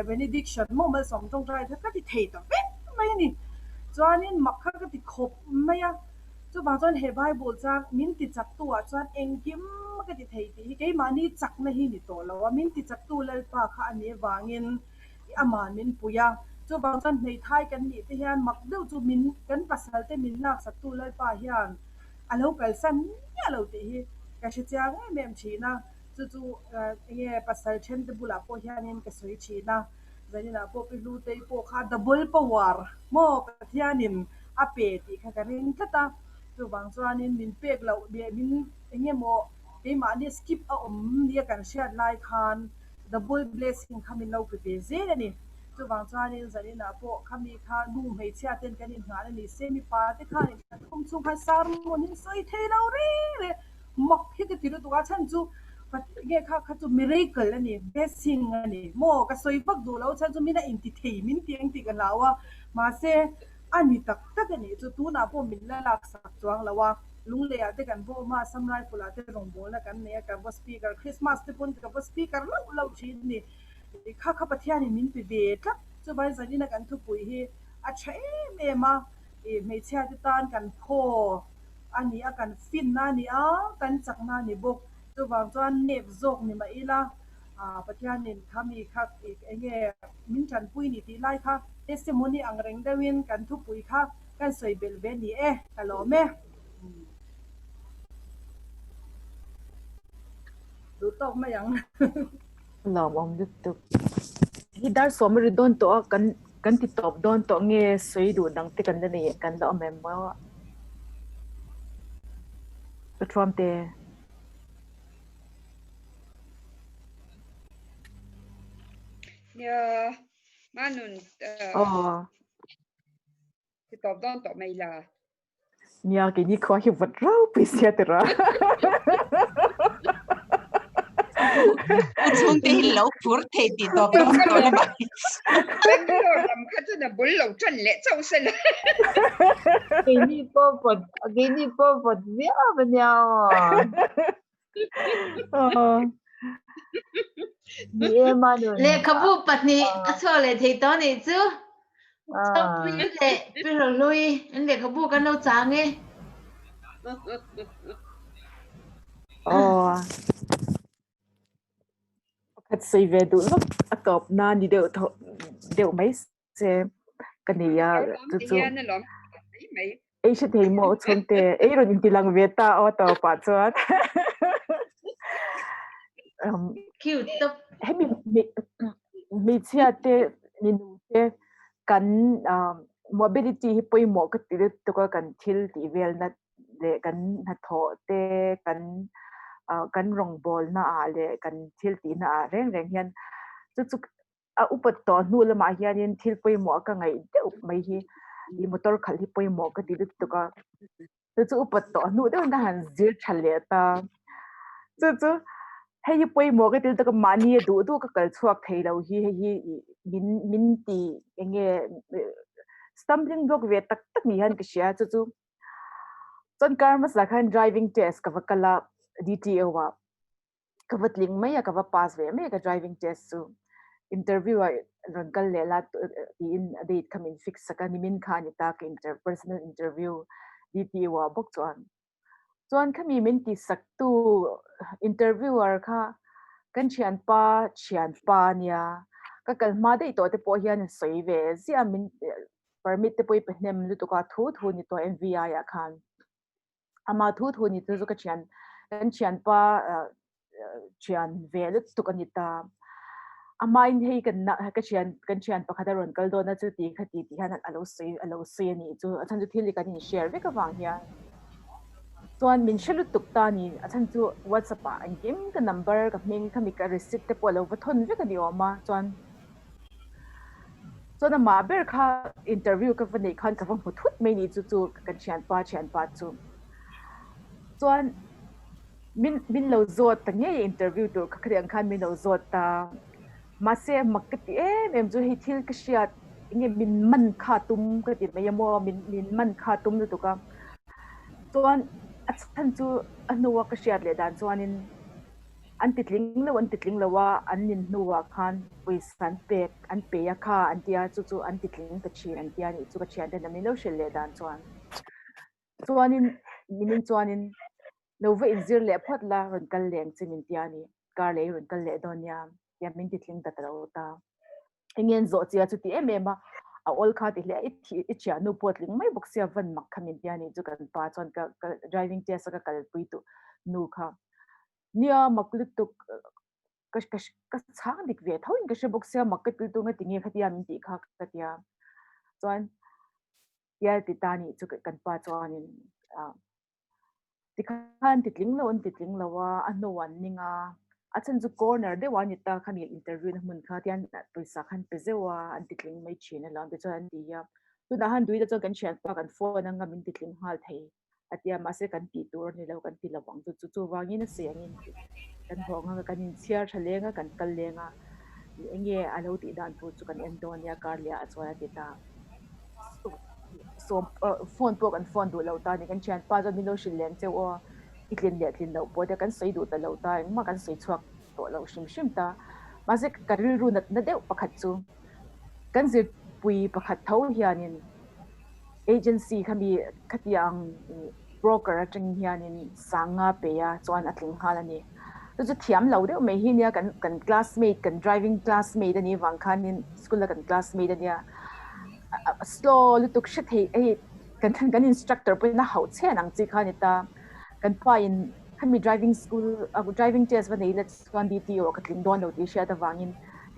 benediction mo mal som tong trai ta ka ti thei to vek mai ni chuanin makha ka ti khop mai a chu bang chuan he bible chang min ti chak tu a chuan engkim ka ti thei ti ke mani chak na hi ni to lo min ti chak tu lal pa kha ani wangin aman min puya chu bang chuan nei thai kan ni te hian mak deuh chu min kan pasal te min nak sak tu lal pa hian alo kal san ya lo ti hi ka shi chang mem china chu nge pasal chen te bula po hianin ka soi china zanina po pi lu te po kha double power mo pathianin ape ti kha karin thata chu bang chuanin min pek lo be min nge mo ke ma ni skip a ni kan share lai khan double blessing khamin lo pe be ze ani chu bang chuanin zanina po khami kha nu hei chia ten kanin hna ni semi pa te kha ni thum chu kha sar mo ni soi the lo re mak hi ke tiru tu ga chan chu nge kha chu miracle ani blessing ani mo ka soi pak du lo chan chu mina in ti thei min tiang ti kan lawa ma se ani tak tak ani chu tu na po min la lak sak chuang lawa lung le ate kan bo ma samrai pula te rong bol na kan ne ka bo speaker Christmas te pun ka bo speaker lo chin ni kha kha pathiani min pe ve tha chu bai zani na kan thu pui hi a che me ma me chia ti tan kan pho ani a kan fin na ni a kan chak na ni bok chu wang chuan nep zok ni ma ila pathianin khami khak enge min chan pui ni ti lai kha testimony ang reng dawin kan thu pui kha kan soi bel ve ni kalo me du tok ma yang
lom om du tuk hi dar som ri don to kan ti top don to nge soi du dang te kan ni kan da mem ma patrom te
ya manun ti top don to mai la
nya ke ni khwa hi wat rau pi sia te ra
chung te lo phur the ti top don to le ba
ben lo lam kha chu na bul lo chan le chau sen
cái ni po pot vía bên nhau ni em mà được
le khabu patni aso le thei to ni chu chau pi le pi ro lui en le khabu kan lo chang e
say về đủ lúc cọp na đi đều mấy xe cái này chú ấy sẽ thấy mỗi chốn tệ ấy rồi đi lang về ta ở tàu bắt cho
cute tập
hay mi chia tệ min tệ kan mobility hi poi mo ka ti to ka kan thil ti vel na le kan na tho te kan rong bol na a le kan thil ti na a reng reng hian chu upat to nu la ma hian in thil poi mo ka ngai deuh mai hi I motor khal hi poi mo ka ti to ka chu upat to nu de na han zir thale ta chu hay poi mo ka til to ka mani du ka kal chuak thei lo hi min ti enge stumbling block ve tak ni han ka sia chu chon karma sa khan driving test ka vakala DTA wa ka vatling mai ka va pass ve mai ka driving test su interview ron kal le la in date come in fix saka ni min kha ni ta ka personal interview DTA wa bok chuan khami min ti sak tu interviewer kha kan chian pa nia ka kal ma dei to te po hian soi ve zia min permit te poi pehnem lu to ka thu ni to MVI ya khan ama thu ni tu ka chian pa chian ve lu to kan ta ama in hei kan na ka chian pa khadaron kal do na chu ti khati ti han alo sei ni chu achan chu thili kan in share ve ka wang hian chuan min shelu tuk ta ni achan chu WhatsApp a an kim ka number ka ming ka mi ka receipt te polo va thon ve ka ni oma chuan ma ber kha interview ka vani khan ka vang thut mai ni chu kan chian pa chu chuan min lo zot ta nge interview tu ka khriang khan min lo zot ta ma se makati em chu hi thil ka shiat nge min man kha tum ka ti mai mo min man kha tum tu ka chuan achan chu anuwa ka shiat le dan chuanin an titling lo wa an nin nuwa khan puisan pek an pe ya kha an tia chu an titling ka chin an tia ni chu ka chian den min lo shel le dan chuanin lo ve in zir le phot la ron kal leng chimin tia ni kar le ron kal le don ya min titling ta lo ta engin zo chia chu ti emema a ol kha ti le I chia nu potling mai bok sia van mak khamin tia ni chu kan pa chon ka driving test ka kal pui tu nu kha nia maklutuk ka chang dik ve thoin ka shebok sia makkel tu nga tinge khatia min ti kha katia chuan ya ti tani chu kan pa chuanin ti khan titling lo wa anu wan ninga achan chu corner de wani ta khami interview na mun kha tian paisa khan pezewa an titling mai china lam be chuan ti ya tu da han dui da chu kan chian pa kan phone anga min titling hal thei atia ma se kan ti tur ni lo kan ti lawang chu wangin se angin kan honga kan in chiar thalenga kan kallenga enge alo ti dan pu chu kan endonia karlia achwa ti ta so phone po kan phone du lo ta ni kan chian pa zo mi lo shileng che o itlin le tlin lo po de kan sei du ta lo ta ma kan sei chuak to lo shim ta ma se karil ru na deu pakhat chu kan zir pui pakhat tho hianin agency khami khatiang broker atang hianin sanga pe ya chuan atling halani chu thiam lo deuh mai hi nia kan classmate kan driving classmate ani wang khan in school la kan classmate ania slow lutuk she thei ei kan instructor pe na hau che nang chi khan ita kan pa in khami driving school driving test va nei let kan DTO ka tling don lo ti sha ta wangin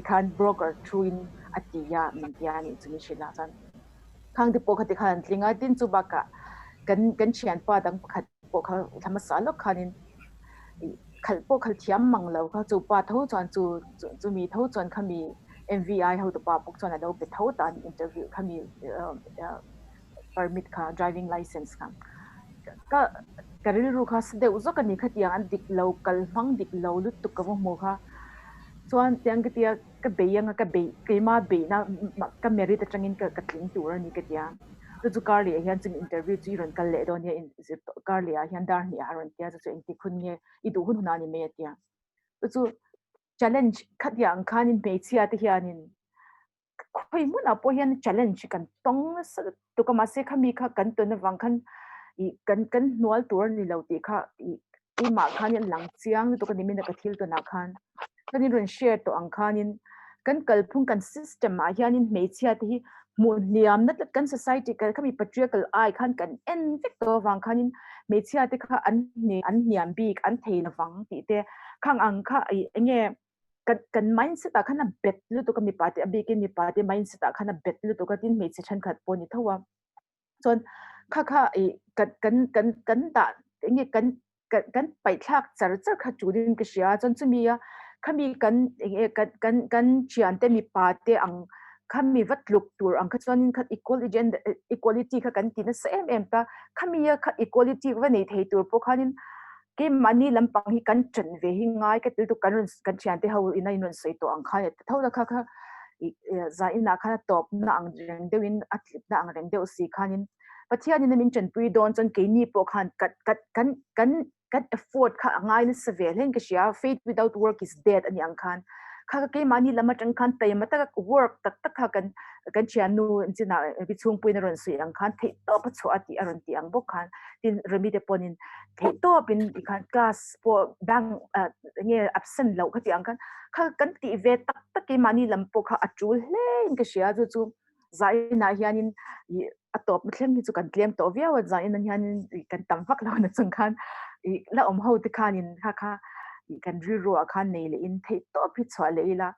khan broker through in atia min tia ni chumi shila chan khang ti po khati khan tlinga tin chu ba ka kan chian pa dang khat po kha thama sa lo khanin khal po khal thiam mang lo kha chu pa tho chan chu mi tho chan khami MVI how to pa pok chon alo pe tho ta interview khami permit kha driving license ka karil ru kha sde uzo ka ni khatiang an dik local mang dik lo lu tu ka mo kha chuan tiang ka tia ka beyang ka be kema be na ka merit atangin ka tling tur ni ka tia chu karli hian chung interview chi ron kal le don ya in karli hian dar ni aron tia chu eng ti khun nge I du hun na ni me tia chu challenge khatyang khanin pe chia te hianin khoi mun apo hian challenge kan tong sa to ka ma se khami kha kan to na wang khan I kan nual tur ni lo ti kha I ma khan lang chiang to ka ni min ka thil to na khan kan in run share to ang khanin kan kalphung kan system a hianin meichia te hi mu niam na kan society kan mi patriarchal ai khan kan en vek to wang khanin meichia te kha an niam bik an thein wang ti te khang ang kha enge kan mindset a khana bet lu to ka mi party a bikin mi party mindset a khana bet lu to ka tin meiche than khat poni thowa chon kha kan da enge kan pai thak char kha churin ka sia chon chumia khami kan chian te mi party ang khami vat luk tur ang kha chonin khat equality kha kan tin same ta khami kha equality wa nei thei tur po khanin ke mani lampang hi kan chen ve hi ngai ka til tu kan chian te ho ina in sei to ang kha thola kha za ina kha top na ang reng deuin atlit na ang reng deu si khanin pathian in min chen pui don chon ke ni po khan kan afford kha ngai na sevel hen ka sia faith without work is dead ani ang khan kha ke mani lama chang khan tai mata work tak kha kan chian nu china bi chung pui na ron si ang khan thei to pa chu ati aron ti ang bo khan tin remi te ponin thei to bin khan class po bang nge absent lo kha ti ang khan kha kan ti ve tak ke mani lam po kha achul hle in ka sia chu zai na hianin atop thlem ni chu kan tlem to viawa zai na hianin kan tam vak lo na chung khan la ho te khanin kha kan ri ro khan nei le in thei to phi chwa le ila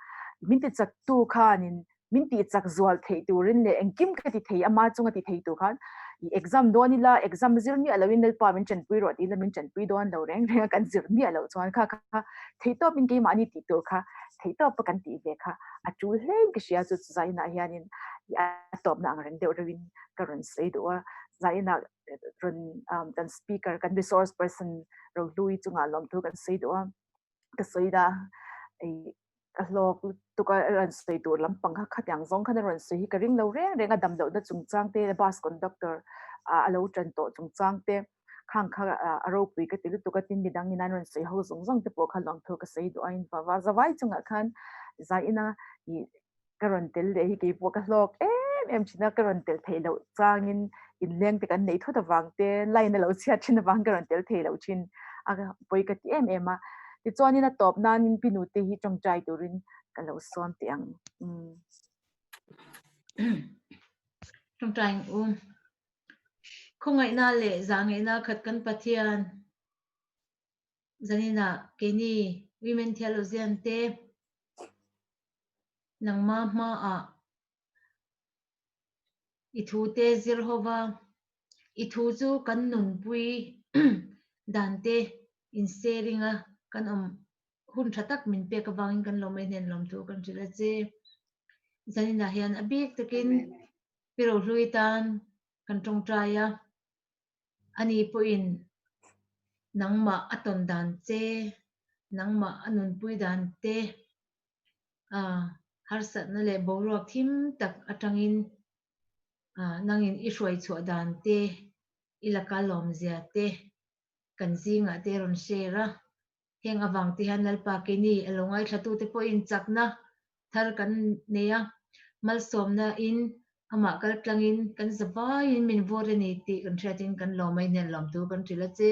min ti chak tu khanin min ti chak zual thei turin le engkim ka ti thei ama chunga ti thei tu khan exam do ni la exam zir mi alawin le pa min chen pui ro ti la min chen pui don lo reng reng kan zir mi alo chuan kha thei to min ke mani ti tur kha thei to pa kan ti ve kha a chu hleng ke sia chu zai na hianin top na reng de rin karon sei do zai na run kan speaker kan resource person ro lui chunga lom tu kan sei do ka soida ai lok tu ka ran sei tur lampang kha khatyang zong khan ran sei ka ring lo reng adam lo da chungchang te bus conductor a lo tran to chungchang te khang kha aro pui ka tilu tu ka tin bidang ina ran sei ho zong zong te po kha long thu ka sei do ain wa zawai chunga khan za ina i karon tel le hi ke po ka lok em china karon tel thei lo changin in leng te kan nei tho da wang te line lo chia chin wang karon tel thei lo chin aga poi ka ti em a ti chuan in a top nan in pinu te hi tong trai turin ka lo som ti ang
trong trang không ngại na lệ giá ngại na khát căn pathian zanina keni women theologian te nang ma a ithu te zirhova ithu chu kan nun pui dan te in seringa kan hun thatak min pe ka wangin kan lo mai nen lom tu kan chila che zanina hian abik takin piro hlui tan kan tong traya ani po in nangma aton dan che nangma anun pui dan te har sat na le boruak thim tak atangin nangin ishuai chu dan te ilaka lom zia te kan zinga te ron shera heng awang ti han lalpa ke ni alongai thatu te po in chakna thar kan neya mal somna in ama kal tlangin kan zawai in min vore ni ti kan thratin kan lomai nen lom tu kan thila che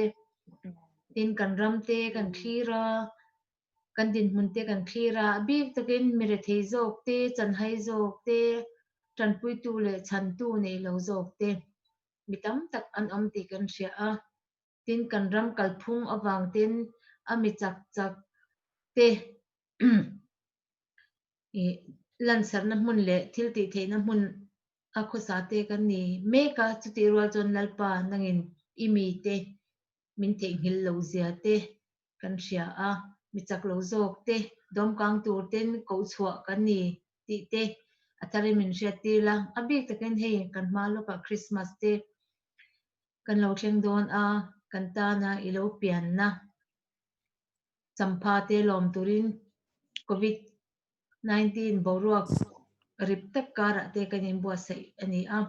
tin kan ramte kan thira kan din munte kan thira bik takin mire thei jok te chan hai jok te tran pui tu le chan tu nei lo jok te mitam tak an ti kan ria a tin kan ram kalphung awang tin ami chak te lan sar na mun le thil ti thei na mun a khosa te kan ni meka chuti rual chon lalpa nangin imi te min thei hil lo zia te kan ria a mi chak lo jok te dom kang tur ten ko chhuwa kan ni ti te athari min ria ti la abi taken hei kan ma lo ka christmas te kan lo thleng don a kan ta na ilo pian na champha te lom turin covid 19 boruak rip tak kara te kanin bua sai ani a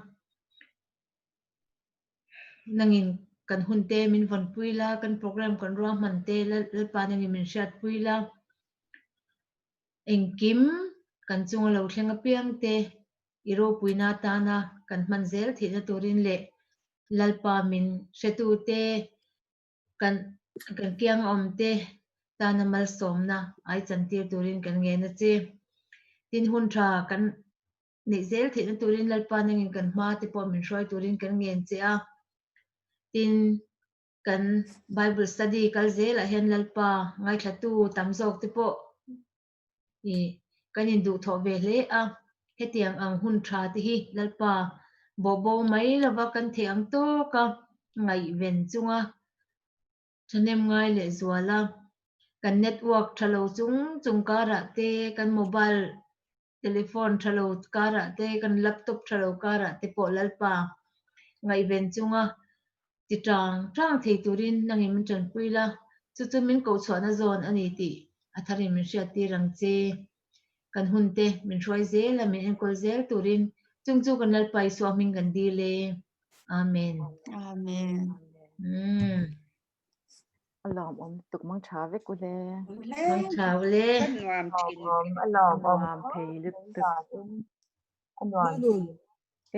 nangin kan hunte min von puila kan program kan ro man te la pa nangin min shat puila engkim kan chung lo thlenga piang te iro puina ta na kan man zel thina turin le lalpa min shetu te kan kiang om te ta na mal som na ai chan tir turin kan nge na che tin hun tha kan ni zel thi na turin lalpa nangin kan ma te pawh min hruai turin kan ngen che a tin kan Bible study kal zel a hian lalpa ngai thlatu tam zawk te pawh i kan in duh thaw ve hle a hetiang ang hun tha te hi lalpa bo mai lova kan thiang to ka ngai ven chunga thanem ngai le zuala kan network thalo chung kara te kan mobile telephone thalo kara te kan laptop thalo kara te pawh lalpa ngai ven chunga ti tang thei turin nangin min tran puila chu min ko chhuana zone ani ti athari min hriat ti rang che kan hunte min hruai zel min enkol zel turin chung kan lalpai suamin kan dile amen
Amen.
Alom tuk mang tha ve ku le
mang thau le
kan nuam thin
alom
nuam thei lut
anh đoàn